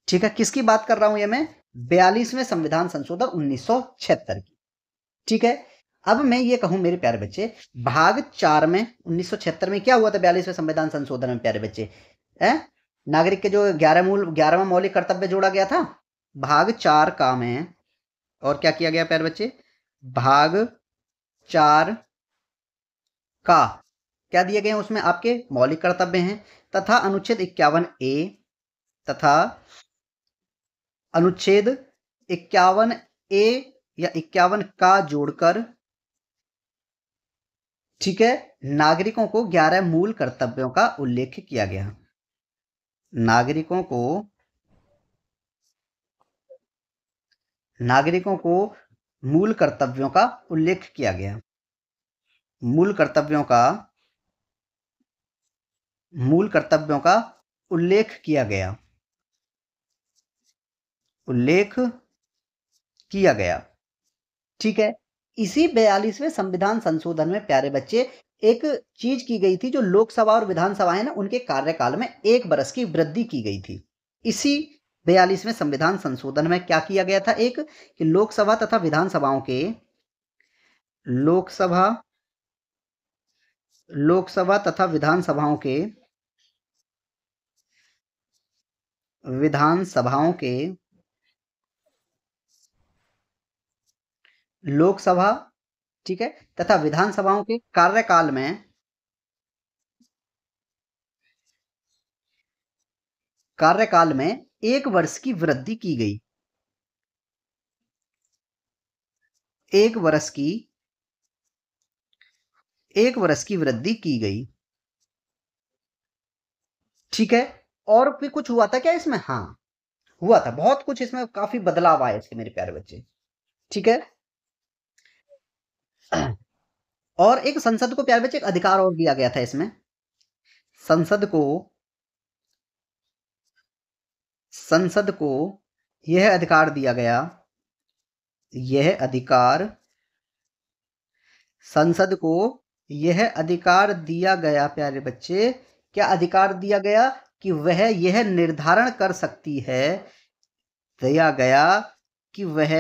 ठीक है, किसकी बात कर रहा हूं ये मैं, 42वें संविधान संशोधन 1976 की। ठीक है, अब मैं ये कहूं मेरे प्यारे बच्चे, भाग 4 में 1976 में क्या हुआ था, 42वें संविधान संशोधन में प्यारे बच्चे, नागरिक के जो 11वां मौलिक कर्तव्य जोड़ा गया था, भाग 4 का में, और क्या किया गया प्यारे बच्चे, भाग 4 का क्या दिए गए हैं, उसमें आपके मौलिक कर्तव्य हैं, तथा अनुच्छेद 51A तथा अनुच्छेद 51A या 51 का जोड़कर, ठीक है, नागरिकों को 11 मूल कर्तव्यों का उल्लेख किया गया। नागरिकों को मूल कर्तव्यों का उल्लेख किया गया। मूल कर्तव्यों का मूल कर्तव्यों का उल्लेख किया गया। उल्लेख किया गया। ठीक है। इसी 42वें संविधान संशोधन में प्यारे बच्चे एक चीज की गई थी, जो लोकसभा और विधानसभा है ना, उनके कार्यकाल में 1 वर्ष की वृद्धि की गई थी। इसी 42वें संविधान संशोधन में क्या किया गया था, एक कि लोकसभा तथा विधानसभाओं के लोकसभा लोकसभा तथा विधानसभाओं के लोकसभा, ठीक है, तथा विधानसभाओं के कार्यकाल में 1 वर्ष की वृद्धि की गई। 1 वर्ष की 1 वर्ष की वृद्धि की गई। ठीक है। और भी कुछ हुआ था क्या इसमें? हाँ, हुआ था बहुत कुछ, इसमें काफी बदलाव आए इसके मेरे प्यारे बच्चे। ठीक है। और एक संसद को प्यारे बच्चे एक अधिकार और दिया गया था इसमें। संसद को संसद को यह अधिकार दिया गया, यह अधिकार संसद को यह अधिकार दिया गया प्यारे बच्चे, क्या अधिकार दिया गया कि वह यह निर्धारण कर सकती है, दिया गया कि वह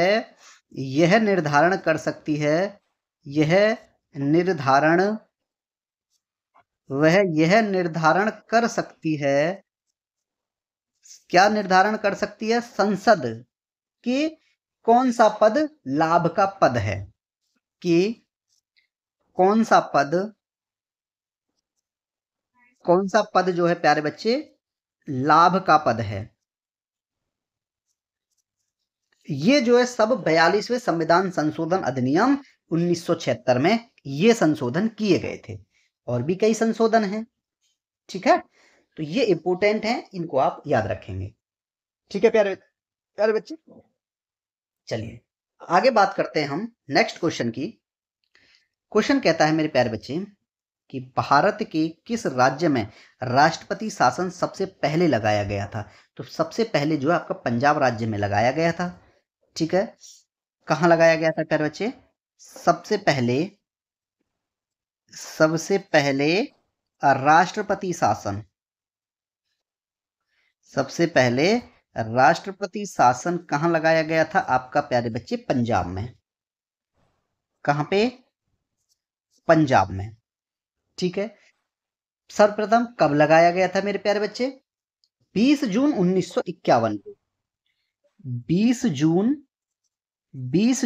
यह निर्धारण कर सकती है, यह निर्धारण वह यह निर्धारण कर सकती है, क्या निर्धारण कर सकती है, संसद कि कौन सा पद लाभ का पद है, कि कौन सा पद जो है प्यारे बच्चे लाभ का पद है। ये जो है सब 42वें संविधान संशोधन अधिनियम 1976 में ये संशोधन किए गए थे। और भी कई संशोधन हैं। ठीक है, तो ये इंपोर्टेंट है, इनको आप याद रखेंगे। ठीक है प्यारे प्यारे बच्चे, चलिए आगे बात करते हैं हम नेक्स्ट क्वेश्चन की। क्वेश्चन कहता है मेरे प्यारे बच्चे कि भारत के किस राज्य में राष्ट्रपति शासन सबसे पहले लगाया गया था? तो सबसे पहले जो है आपका पंजाब राज्य में लगाया गया था। ठीक है, कहाँ लगाया गया था प्यारे बच्चे? सबसे पहले राष्ट्रपति शासन सबसे पहले राष्ट्रपति शासन कहाँ लगाया गया था आपका प्यारे बच्चे? पंजाब में। कहाँ पे? पंजाब में। ठीक है, सर्वप्रथम कब लगाया गया था मेरे प्यारे बच्चे? 20 जून 1951 को। 20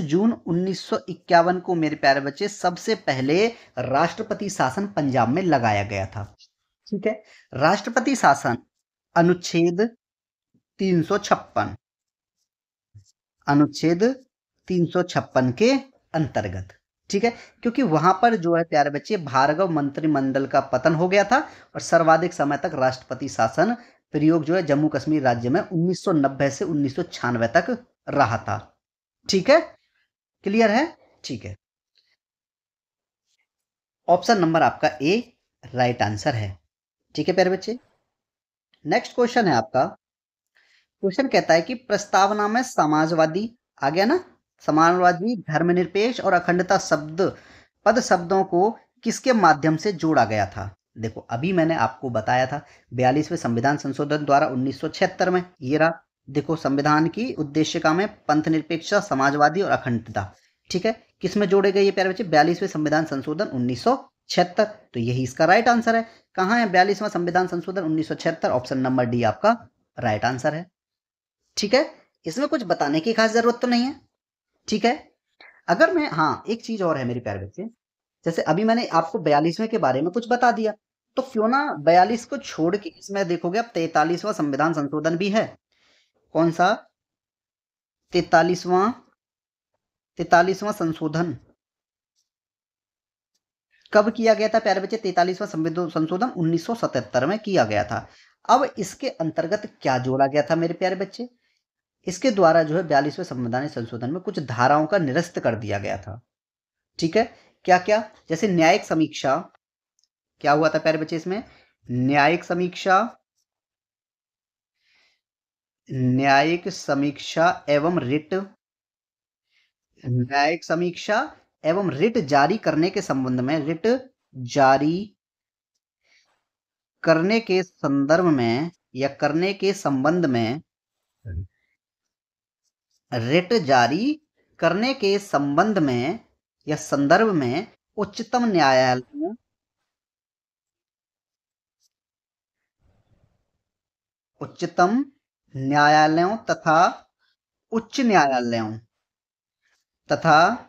जून 1951 को मेरे प्यारे बच्चे सबसे पहले राष्ट्रपति शासन पंजाब में लगाया गया था। ठीक है, राष्ट्रपति शासन अनुच्छेद 356 अनुच्छेद 356 के अंतर्गत। ठीक है, क्योंकि वहां पर जो है प्यारे बच्चे भार्गव मंत्रिमंडल का पतन हो गया था और सर्वाधिक समय तक राष्ट्रपति शासन प्रयोग जो है जम्मू कश्मीर राज्य में 1990 से 1996 तक रहा था। ठीक है, क्लियर है? ठीक है, ऑप्शन नंबर आपका ए राइट आंसर है। ठीक है प्यारे बच्चे, नेक्स्ट क्वेश्चन है आपका। क्वेश्चन कहता है कि प्रस्तावना में समाजवादी आ गया ना, समाजवादी, धर्मनिरपेक्ष और अखंडता पद शब्दों को किसके माध्यम से जोड़ा गया था? देखो अभी मैंने आपको बताया था 42वें संविधान संशोधन द्वारा 1976 में, ये रहा देखो संविधान की उद्देशिका में पंथ निरपेक्षता, समाजवादी और अखंडता। ठीक है, किसमें जोड़े गए ये प्यारे बच्चे? 42वें संविधान संशोधन 1976। तो यही इसका राइट आंसर है। कहाँ है 42वां संविधान संशोधन 1976? ऑप्शन नंबर डी आपका राइट आंसर है। ठीक है, इसमें कुछ बताने की खास जरूरत तो नहीं है। ठीक है, अगर मैं, हाँ एक चीज और है मेरे प्यारे बच्चे, जैसे अभी मैंने आपको 42वें के बारे में कुछ बता दिया, तो क्यों ना 42 को छोड़ के इसमें देखोगे अब 43वां संविधान संशोधन भी है। कौन सा? 43वां संशोधन कब किया गया था प्यारे बच्चे? 43वां संशोधन 1977 में किया गया था। अब इसके अंतर्गत क्या जोड़ा गया था मेरे प्यारे बच्चे? इसके द्वारा जो है 42वें संवैधानिक संशोधन में कुछ धाराओं का निरस्त कर दिया गया था। ठीक है, क्या क्या? जैसे न्यायिक समीक्षा, क्या हुआ था प्यारे बच्चे इसमें? न्यायिक समीक्षा, न्यायिक समीक्षा एवं रिट, न्यायिक समीक्षा एवं रिट जारी करने के संबंध में, रिट जारी करने के संदर्भ में या करने के संबंध में, रिट जारी करने के संबंध में या संदर्भ में उच्चतम न्यायालयों, उच्चतम न्यायालयों तथा उच्च न्यायालयों तथा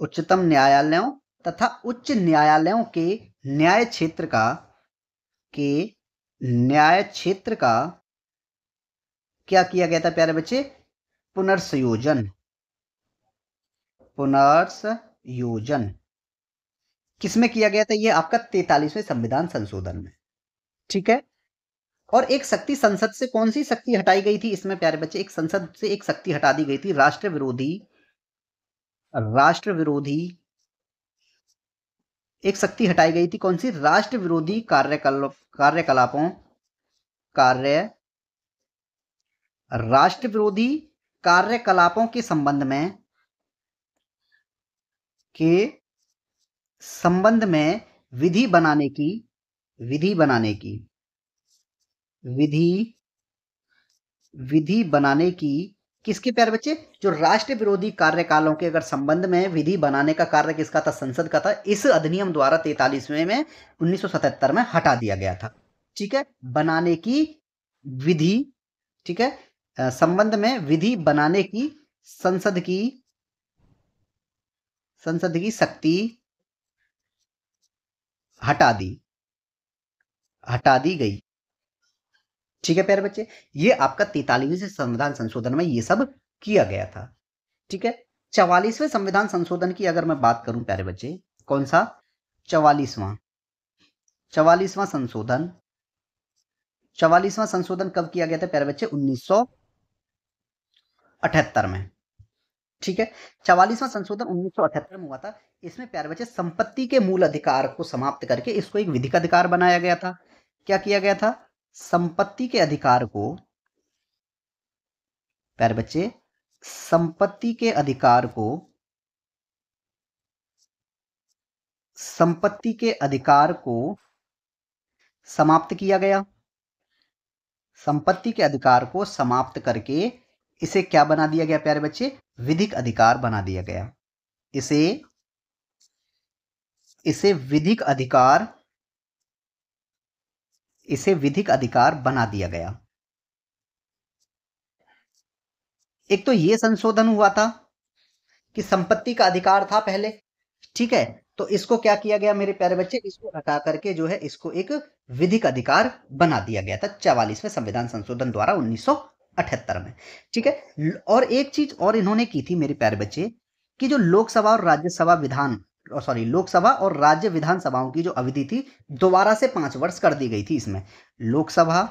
उच्चतम न्यायालयों तथा उच्च न्यायालयों के न्याय क्षेत्र का, के न्याय क्षेत्र का क्या किया गया था प्यारे बच्चे? पुनर्संयोजन, पुनर्संयोजन किसमें किया गया था? ये आपका 43वें संविधान संशोधन में। ठीक है, और एक शक्ति संसद से कौन सी शक्ति हटाई गई थी इसमें प्यारे बच्चे? एक संसद से एक शक्ति हटा दी गई थी, राष्ट्र विरोधी, राष्ट्र विरोधी एक शक्ति हटाई गई थी। कौन सी? राष्ट्र विरोधी कार्यकलापों, कार्य राष्ट्र विरोधी कार्यकलापों के संबंध में, के संबंध में विधि बनाने की, विधि बनाने की, विधि बनाने की, किसके प्यारे बच्चे? जो राष्ट्र विरोधी कार्यकालों के अगर संबंध में विधि बनाने का कार्य किसका था? संसद का था। इस अधिनियम द्वारा 43वें में 1977 में हटा दिया गया था। ठीक है, बनाने की विधि, ठीक है, संबंध में विधि बनाने की संसद की, संसद की शक्ति हटा दी, हटा दी गई। ठीक है प्यारे बच्चे, ये आपका 43वें संविधान संशोधन में ये सब किया गया था। ठीक है, 44वें संविधान संशोधन की अगर मैं बात करूं प्यारे बच्चे, कौन सा? 44वां, 44वां संशोधन, 44वां संशोधन कब किया गया था प्यारे बच्चे? 1978 में। ठीक है, 44वां संशोधन 1978 में हुआ था। इसमें प्यारे बच्चे संपत्ति के मूल अधिकार को समाप्त करके इसको एक विधिक अधिकार बनाया गया था। क्या किया गया था? संपत्ति के अधिकार को, प्यारे बच्चे, संपत्ति के अधिकार को, संपत्ति के अधिकार को समाप्त किया गया। संपत्ति के अधिकार को समाप्त करके इसे क्या बना दिया गया प्यारे बच्चे? विधिक अधिकार बना दिया गया। इसे विधिक अधिकार, इसे विधिक अधिकार बना दिया गया। एक तो ये संशोधन हुआ था कि संपत्ति का अधिकार था पहले, ठीक है, तो इसको क्या किया गया मेरे प्यारे बच्चे? इसको हटा करके जो है इसको एक विधिक अधिकार बना दिया गया था 44वें संविधान संशोधन द्वारा 1978 में। ठीक है, और एक चीज और इन्होंने की थी मेरे प्यारे बच्चे, कि जो लोकसभा और राज्यसभा विधान, सॉरी, लोकसभा और राज्य विधानसभाओं की जो अवधि थी दोबारा से 5 वर्ष कर दी गई थी। इसमें लोकसभा,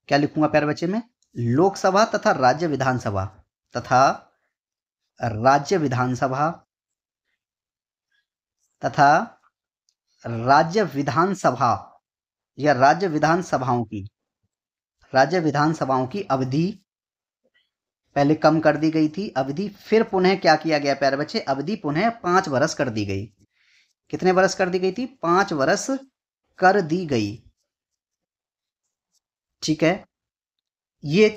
क्या लिखूंगा प्यारे बच्चे में? लोकसभा तथा राज्य विधानसभा, तथा राज्य विधानसभा, तथा राज्य विधानसभा या राज्य विधानसभाओं की, राज्य विधानसभाओं की अवधि पहले कम कर दी गई थी। अवधि फिर पुनः क्या किया गया प्यारे बच्चे? अवधि पुनः 5 वर्ष कर दी गई। कितने वर्ष कर दी गई थी? 5 वर्ष कर दी गई। ठीक है, ये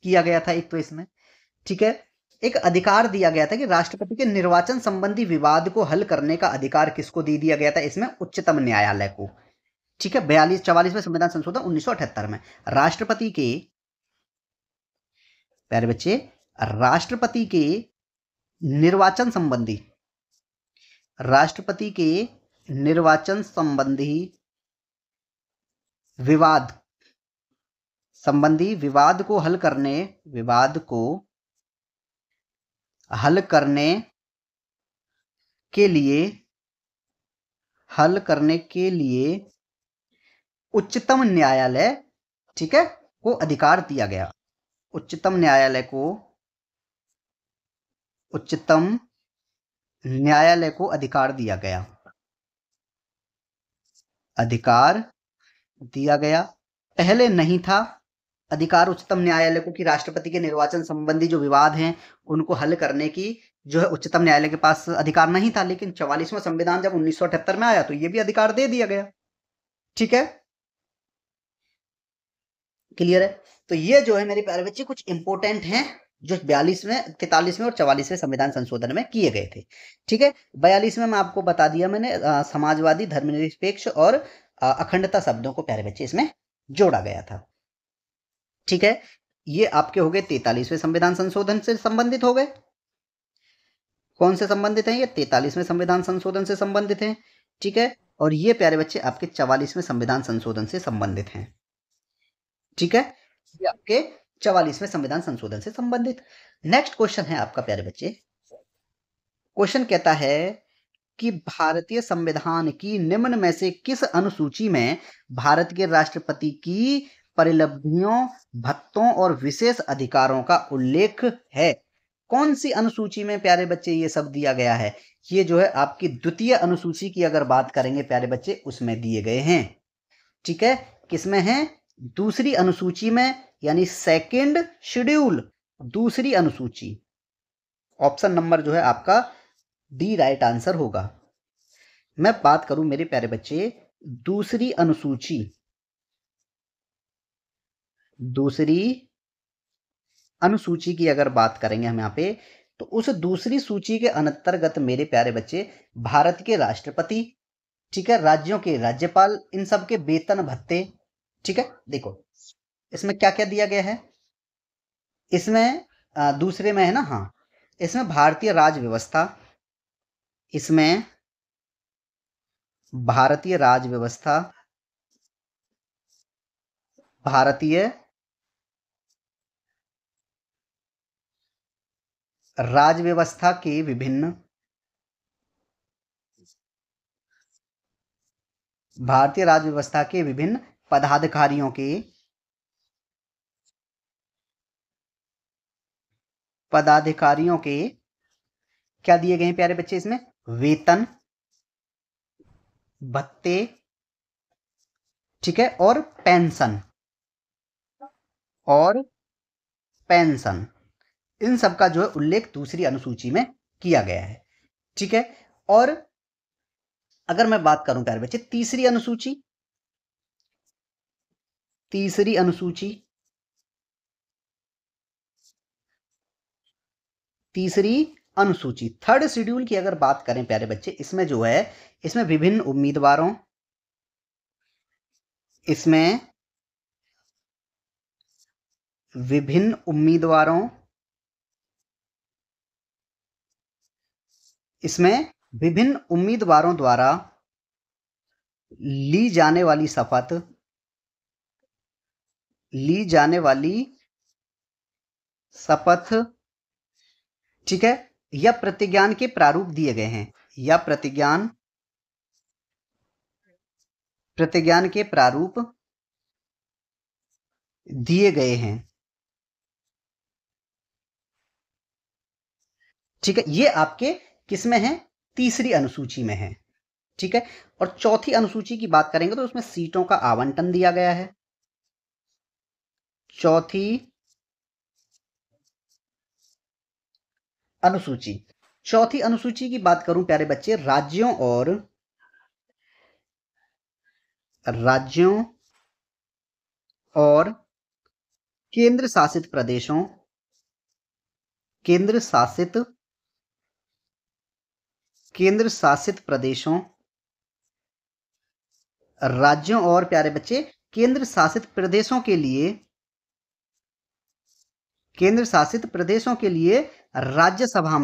किया गया था एक तो इसमें। ठीक है, एक अधिकार दिया गया था कि राष्ट्रपति के निर्वाचन संबंधी विवाद को हल करने का अधिकार किसको दे दिया गया था? इसमें उच्चतम न्यायालय को। ठीक है, 44वें संविधान संशोधन 1978 में राष्ट्रपति के, प्यारे बच्चे, राष्ट्रपति के निर्वाचन संबंधी, राष्ट्रपति के निर्वाचन संबंधी विवाद, संबंधी विवाद को हल करने, विवाद को हल करने के लिए, हल करने के लिए उच्चतम न्यायालय, ठीक है, को अधिकार दिया गया। उच्चतम न्यायालय को अधिकार दिया गया। अधिकार दिया गया। पहले नहीं था अधिकार उच्चतम न्यायालय को कि राष्ट्रपति के निर्वाचन संबंधी जो विवाद हैं उनको हल करने की जो है उच्चतम न्यायालय के पास अधिकार नहीं था। लेकिन 44वां संविधान जब 1978 में आया तो ये भी अधिकार दे दिया गया। ठीक है, क्लियर है। तो ये जो है मेरे प्यारे बच्चे कुछ इंपोर्टेंट हैं जो 42वें, 43वें और 44वें संविधान संशोधन में किए गए थे। ठीक है, 42वें में आपको बता दिया मैंने, समाजवादी, धर्मनिरपेक्ष और अखंडता शब्दों को प्यारे बच्चे इसमें जोड़ा गया था। ठीक है, ये आपके हो गए 43वें संविधान संशोधन से संबंधित हो गए। कौन से संबंधित हैं? ये 43वें संविधान संशोधन से संबंधित हैं। ठीक है, और ये प्यारे बच्चे आपके 44वें संविधान संशोधन से संबंधित हैं। ठीक है, ये आपके 44वें संविधान संशोधन से संबंधित। नेक्स्ट क्वेश्चन है आपका प्यारे बच्चे, क्वेश्चन कहता है कि भारतीय संविधान की निम्न में से किस अनुसूची में भारत के राष्ट्रपति की परिलब्धियों, भत्तों और विशेष अधिकारों का उल्लेख है? कौन सी अनुसूची में प्यारे बच्चे ये सब दिया गया है? ये जो है आपकी द्वितीय अनुसूची की अगर बात करेंगे प्यारे बच्चे, उसमें दिए गए हैं। ठीक है, किसमें है? दूसरी अनुसूची में, यानी सेकंड शेड्यूल, दूसरी अनुसूची। ऑप्शन नंबर जो है आपका डी राइट आंसर होगा। मैं बात करूं मेरे प्यारे बच्चे दूसरी अनुसूची की अगर बात करेंगे हम यहाँ पे, तो उस दूसरी सूची के अंतर्गत मेरे प्यारे बच्चे भारत के राष्ट्रपति, ठीक है, राज्यों के राज्यपाल, इन सब के वेतन भत्ते। ठीक है, देखो इसमें क्या क्या दिया गया है। इसमें दूसरे में है ना, हाँ, इसमें भारतीय राज व्यवस्था, इसमें भारतीय राज व्यवस्था, भारतीय राज व्यवस्था के विभिन्न, भारतीय राज व्यवस्था के विभिन्न पदाधिकारियों के क्या दिए गए हैं प्यारे बच्चे? इसमें वेतन, भत्ते, ठीक है, और पेंशन, इन सब का जो है उल्लेख दूसरी अनुसूची में किया गया है। ठीक है, और अगर मैं बात करूं प्यारे बच्चे तीसरी अनुसूची, थर्ड शेड्यूल की अगर बात करें प्यारे बच्चे, इसमें जो है, इसमें विभिन्न उम्मीदवारों, इसमें विभिन्न उम्मीदवारों द्वारा ली जाने वाली शपथ, ठीक है, या प्रतिज्ञान के प्रारूप दिए गए हैं, या प्रतिज्ञान के प्रारूप दिए गए हैं। ठीक है, ये आपके किसमें है? तीसरी अनुसूची में है। ठीक है, और चौथी अनुसूची की बात करेंगे तो उसमें सीटों का आवंटन दिया गया है। चौथी अनुसूची की बात करूं प्यारे बच्चे, राज्यों और केंद्र शासित प्रदेशों, राज्यों और प्यारे बच्चे केंद्र शासित प्रदेशों के लिए राज्यसभा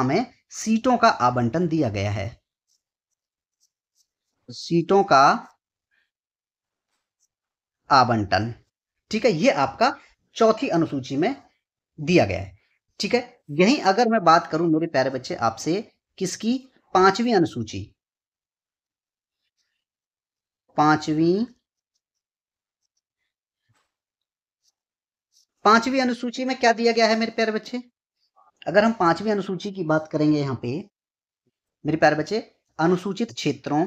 में सीटों का आवंटन दिया गया है। सीटों का आवंटन, ठीक है, ये आपका चौथी अनुसूची में दिया गया है। ठीक है, यहीं अगर मैं बात करूं मेरे प्यारे बच्चे आपसे किसकी? पांचवी अनुसूची, पांचवी अनुसूची में क्या दिया गया है मेरे प्यारे बच्चे? अगर हम पांचवी अनुसूची की बात करेंगे यहाँ पे मेरे प्यारे बच्चे, अनुसूचित क्षेत्रों,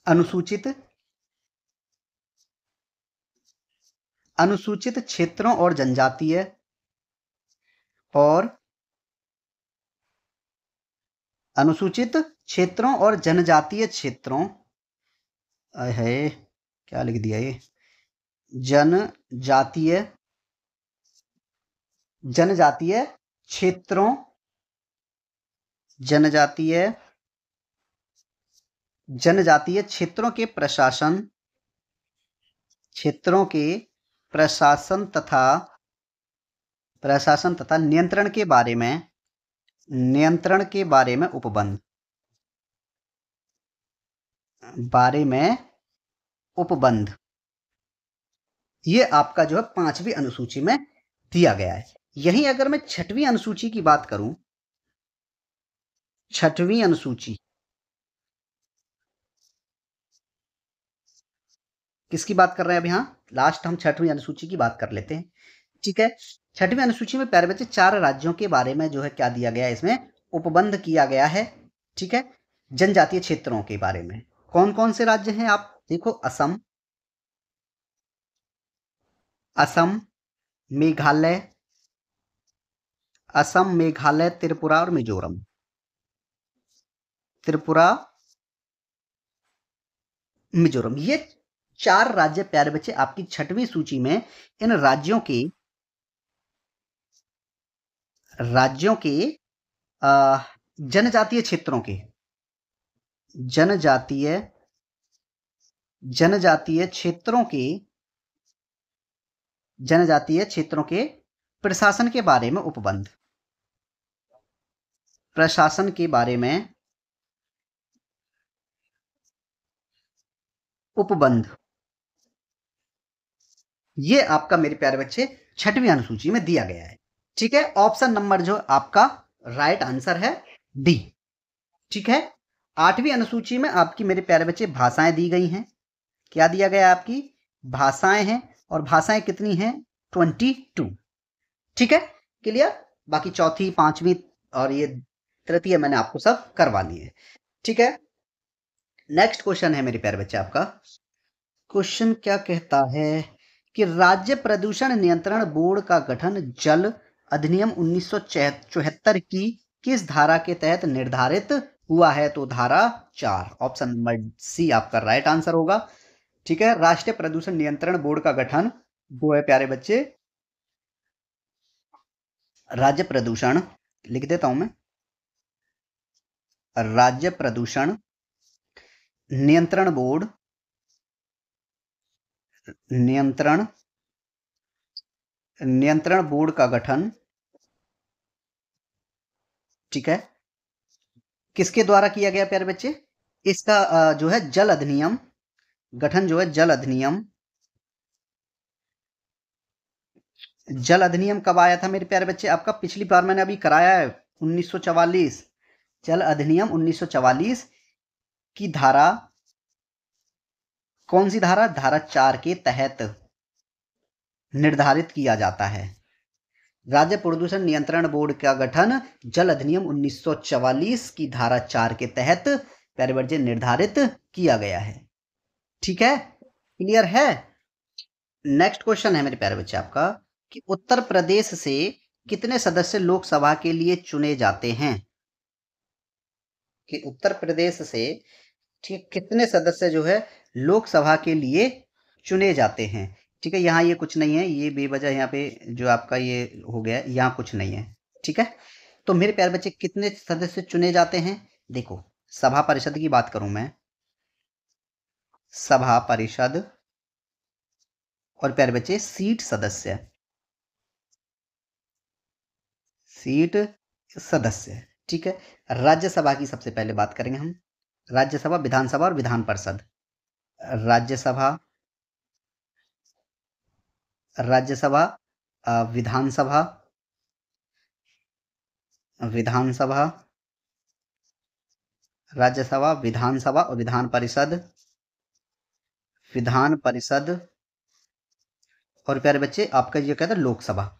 अनुसूचित अनुसूचित क्षेत्रों और जनजातीय और अनुसूचित क्षेत्रों और जनजातीय क्षेत्रों, है क्या लिख दिया ये, जनजातीय जनजातीय क्षेत्रों, जनजातीय जनजातीय क्षेत्रों के प्रशासन तथा नियंत्रण के बारे में उपबंध, ये आपका जो है पांचवी अनुसूची में दिया गया है। यहीं अगर मैं छठवीं अनुसूची की बात करूं, छठवीं अनुसूची किसकी बात कर रहे हैं? अब यहाँ लास्ट हम छठवीं अनुसूची की बात कर लेते हैं, ठीक है। छठवीं अनुसूची में प्यारे बच्चे 4 राज्यों के बारे में जो है क्या दिया गया है, इसमें उपबंध किया गया है, ठीक है। जनजातीय क्षेत्रों के बारे में कौन कौन से राज्य हैं आप देखो, असम, मेघालय, त्रिपुरा और मिजोरम। ये 4 राज्य प्यारे बच्चे आपकी छठवीं सूची में इन राज्यों के जनजातीय क्षेत्रों के जनजातीय क्षेत्रों के प्रशासन के बारे में उपबंध, प्रशासन के बारे में उपबंध, ये आपका मेरे प्यारे बच्चे छठवीं अनुसूची में दिया गया है, ठीक है। ऑप्शन नंबर जो आपका राइट आंसर है डी, ठीक है। आठवीं अनुसूची में आपकी मेरे प्यारे बच्चे भाषाएं दी गई हैं। क्या दिया गया है? आपकी भाषाएं हैं, और भाषाएं कितनी हैं? 22, ठीक है, क्लियर। बाकी चौथी, पांचवी और ये तृतीय मैंने आपको सब करवा ली है, ठीक है। नेक्स्ट क्वेश्चन है मेरे प्यारे बच्चे आपका, क्वेश्चन क्या कहता है कि राज्य प्रदूषण नियंत्रण बोर्ड का गठन जल अधिनियम 1974 की किस धारा के तहत निर्धारित हुआ है? तो धारा 4, ऑप्शन नंबर सी आपका राइट आंसर होगा, ठीक है। राष्ट्रीय प्रदूषण नियंत्रण बोर्ड का गठन वो है प्यारे बच्चे, राज्य प्रदूषण, लिख देता हूं मैं, राज्य प्रदूषण नियंत्रण बोर्ड का गठन, ठीक है, किसके द्वारा किया गया प्यारे बच्चे? इसका जो है जल अधिनियम, गठन जो है जल अधिनियम कब आया था मेरे प्यारे बच्चे? आपका पिछली बार मैंने अभी कराया है 1944, जल अधिनियम 1944 की धारा, कौन सी धारा? धारा 4 के तहत निर्धारित किया जाता है। राज्य प्रदूषण नियंत्रण बोर्ड का गठन जल अधिनियम 1944 की धारा 4 के तहत प्यारे बच्चे निर्धारित किया गया है, ठीक है, क्लियर है। नेक्स्ट क्वेश्चन है मेरे प्यारे बच्चे आपका कि उत्तर प्रदेश से कितने सदस्य लोकसभा के लिए चुने जाते हैं? कि उत्तर प्रदेश से ठीक कितने सदस्य जो है लोकसभा के लिए चुने जाते हैं, ठीक है। यहाँ ये कुछ नहीं है, ये बेवजह यहाँ पे जो आपका ये हो गया, यहाँ कुछ नहीं है, ठीक है। तो मेरे प्यारे बच्चे कितने सदस्य चुने जाते हैं? देखो, सभा परिषद की बात करूं मैं, सभा परिषद, और प्यारे बच्चे सीट सदस्य, ठीक है। राज्यसभा की सबसे पहले बात करेंगे हम, राज्यसभा, विधानसभा और विधान परिषद। राज्यसभा, विधानसभा, राज्यसभा, विधानसभा और विधान परिषद, विधान परिषद और प्यारे बच्चे आपका ये कहता है लोकसभा,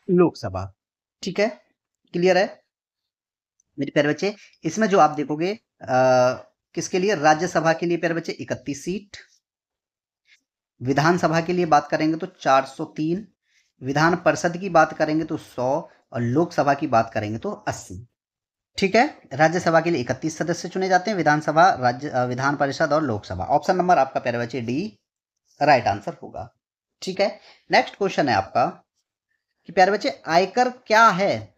लोकसभा। ठीक है, क्लियर है मेरे प्यारे बच्चे। इसमें जो आप देखोगे किसके लिए, राज्यसभा के लिए प्यारे बच्चे 31 सीट, विधानसभा के लिए बात करेंगे तो 403, विधान परिषद की बात करेंगे तो 100 और लोकसभा की बात करेंगे तो 80। ठीक है, राज्यसभा के लिए 31 सदस्य चुने जाते हैं, विधानसभा, विधान परिषद और लोकसभा। ऑप्शन नंबर आपका प्यारे बच्चे डी राइट आंसर होगा। ठीक है, नेक्स्ट क्वेश्चन है आपका कि प्यारे बच्चे आयकर क्या है।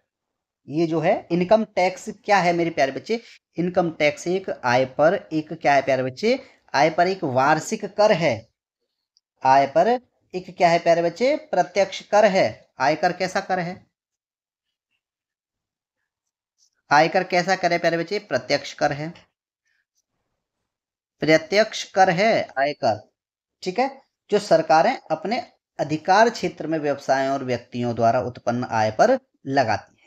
ये जो है इनकम टैक्स क्या है मेरे प्यारे बच्चे। इनकम टैक्स एक आय पर एक क्या है प्यारे बच्चे, आय पर एक वार्षिक कर है। आय पर एक क्या है प्यारे बच्चे, प्रत्यक्ष कर है। आयकर कैसा कर है, आयकर कैसा कर है प्यारे बच्चे, प्रत्यक्ष कर है, प्रत्यक्ष कर है आयकर। ठीक है, जो सरकारें अपने अधिकार क्षेत्र में व्यवसायों और व्यक्तियों द्वारा उत्पन्न आय पर लगाती है।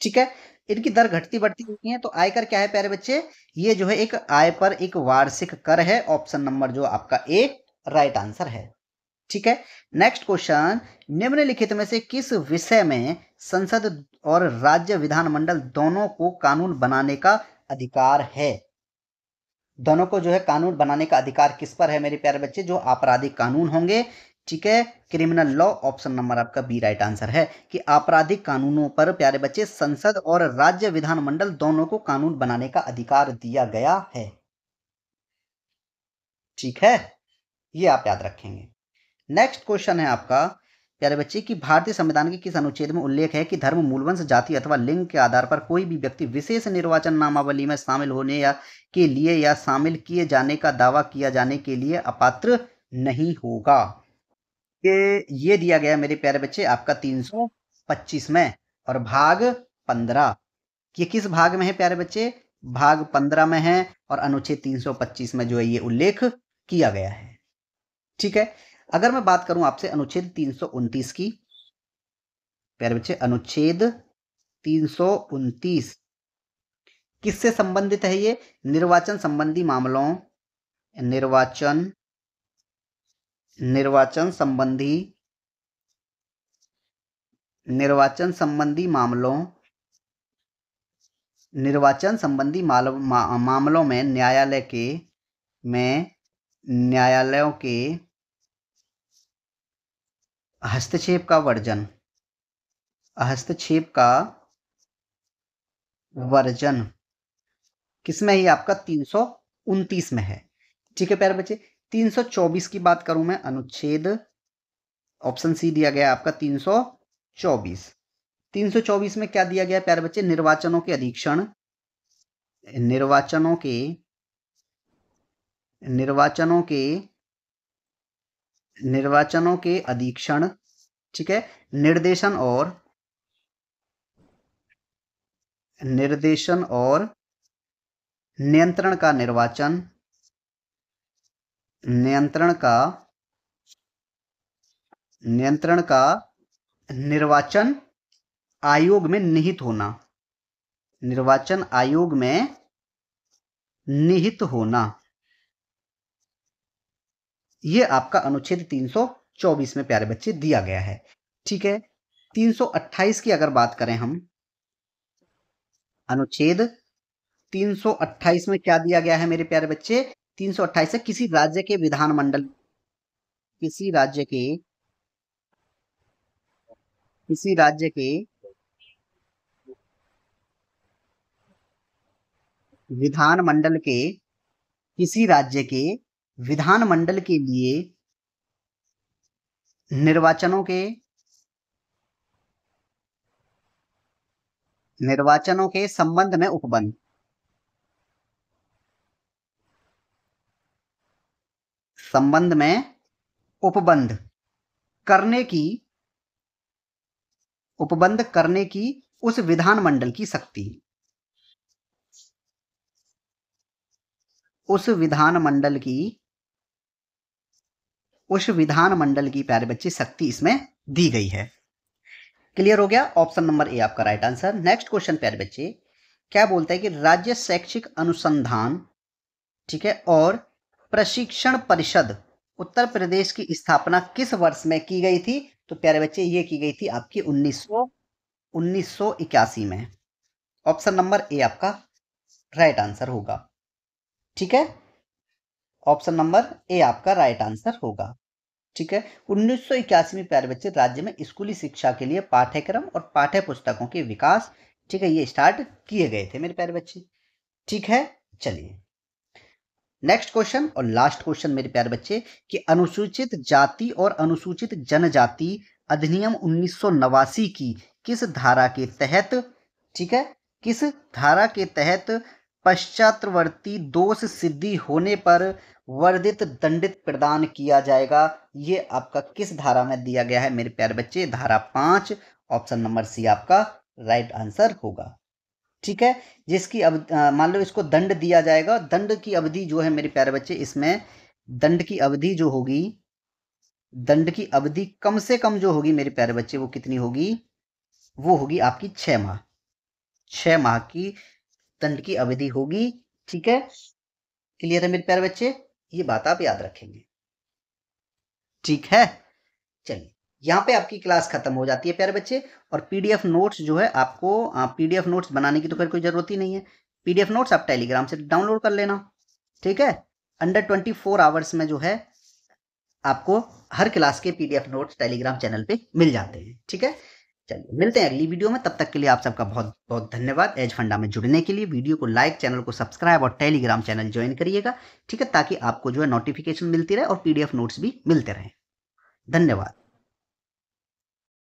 ठीक है, इनकी दर घटती बढ़ती रहती है। तो आयकर क्या है प्यारे बच्चे, ये जो है एक आय पर एक वार्षिक कर है। ऑप्शन नंबर जो आपका ए राइट आंसर है। ठीक है, नेक्स्ट क्वेश्चन, निम्नलिखित में से किस विषय में संसद और राज्य विधानमंडल दोनों को कानून बनाने का अधिकार है। दोनों को जो है कानून बनाने का अधिकार किस पर है मेरे प्यारे बच्चे, जो आपराधिक कानून होंगे। ठीक है, क्रिमिनल लॉ। ऑप्शन नंबर आपका बी राइट आंसर है कि आपराधिक कानूनों पर प्यारे बच्चे संसद और राज्य विधानमंडल दोनों को कानून बनाने का अधिकार दिया गया है। ठीक है, ये आप याद रखेंगे। नेक्स्ट क्वेश्चन है आपका प्यारे बच्चे कि भारतीय संविधान के किस अनुच्छेद में उल्लेख है कि धर्म, मूलवंश, जाति अथवा लिंग के आधार पर कोई भी व्यक्ति विशेष निर्वाचन नामावली में शामिल होने या के लिए या शामिल किए जाने का दावा किया जाने के लिए अपात्र नहीं होगा। ये दिया गया मेरे प्यारे बच्चे आपका 325 में और भाग 15। ये किस भाग में है प्यारे बच्चे, भाग 15 में है और अनुच्छेद 325 में जो है ये उल्लेख किया गया है। ठीक है, अगर मैं बात करूं आपसे अनुच्छेद 329 की प्यारे बच्चे, अनुच्छेद 329 किससे संबंधित है ये, निर्वाचन संबंधी मामलों, निर्वाचन संबंधी मामलों, निर्वाचन संबंधी मामलों में न्यायालयों के हस्तक्षेप का वर्जन किसमें ही आपका 329 में है। ठीक है प्यारे बच्चे, 324 की बात करूं मैं, अनुच्छेद ऑप्शन सी दिया गया आपका 324। 324 में क्या दिया गया प्यारे बच्चे, निर्वाचनों के अधीक्षण, निर्वाचनों के अधीक्षण। ठीक है, निर्देशन और नियंत्रण का निर्वाचन आयोग में निहित होना, ये आपका अनुच्छेद 324 में प्यारे बच्चे दिया गया है। ठीक है, 328 की अगर बात करें हम, अनुच्छेद 328 में क्या दिया गया है मेरे प्यारे बच्चे, 328 है किसी राज्य के विधानमंडल, किसी राज्य के विधानमंडल के लिए निर्वाचनों के संबंध में उपबंध करने की उस विधानमंडल की शक्ति, उस विधानमंडल की प्यारे बच्चे शक्ति इसमें दी गई है। क्लियर हो गया? ऑप्शन नंबर ए आपका राइट आंसर। नेक्स्ट क्वेश्चन प्यारे बच्चे, क्या बोलता है कि राज्य शैक्षिक अनुसंधान, ठीक है, और प्रशिक्षण परिषद उत्तर प्रदेश की स्थापना किस वर्ष में की गई थी? तो प्यारे बच्चे ये की गई थी आपकी 1981 में। ऑप्शन नंबर ए आपका राइट आंसर होगा। ठीक है, ऑप्शन नंबर ए आपका राइट आंसर होगा। ठीक है, 1981 में प्यारे बच्चे राज्य में स्कूली शिक्षा के लिए पाठ्यक्रम और पाठ्य पुस्तकों के विकास, ठीक है, ये स्टार्ट किए गए थे मेरे प्यारे बच्चे। ठीक है, चलिए नेक्स्ट क्वेश्चन और लास्ट क्वेश्चन मेरे प्यारे बच्चे, कि अनुसूचित जाति और अनुसूचित जनजाति अधिनियम 1989 की किस धारा के तहत, ठीक है, किस धारा के तहत पश्चातवर्ती दोष सिद्धि होने पर वर्धित दंडित प्रदान किया जाएगा? ये आपका किस धारा में दिया गया है मेरे प्यारे बच्चे? धारा 5। ऑप्शन नंबर सी आपका राइट आंसर होगा। ठीक है, जिसकी अब मान लो इसको दंड दिया जाएगा, दंड की अवधि जो है मेरे प्यारे बच्चे, इसमें दंड की अवधि जो होगी, दंड की अवधि कम से कम जो होगी मेरे प्यारे बच्चे, वो कितनी होगी? वो होगी आपकी 6 माह। 6 माह की दंड की अवधि होगी। ठीक है, क्लियर है मेरे प्यारे बच्चे? ये बात आप याद रखेंगे। ठीक है, चलिए यहाँ पे आपकी क्लास खत्म हो जाती है प्यारे बच्चे। और पीडीएफ नोट्स जो है आपको, पीडीएफ नोट्स बनाने की तो फिर कोई जरूरत ही नहीं है। पीडीएफ नोट्स आप टेलीग्राम से डाउनलोड कर लेना। ठीक है, अंडर 24 आवर्स में जो है आपको हर क्लास के पीडीएफ नोट्स टेलीग्राम चैनल पे मिल जाते हैं। ठीक है, चलिए मिलते हैं अगली वीडियो में। तब तक के लिए आप सबका बहुत बहुत धन्यवाद। एज फंडा में जुड़ने के लिए वीडियो को लाइक, चैनल को सब्सक्राइब और टेलीग्राम चैनल ज्वाइन करिएगा। ठीक है, ताकि आपको जो है नोटिफिकेशन मिलती रहे और पीडीएफ नोट्स भी मिलते रहे। धन्यवाद।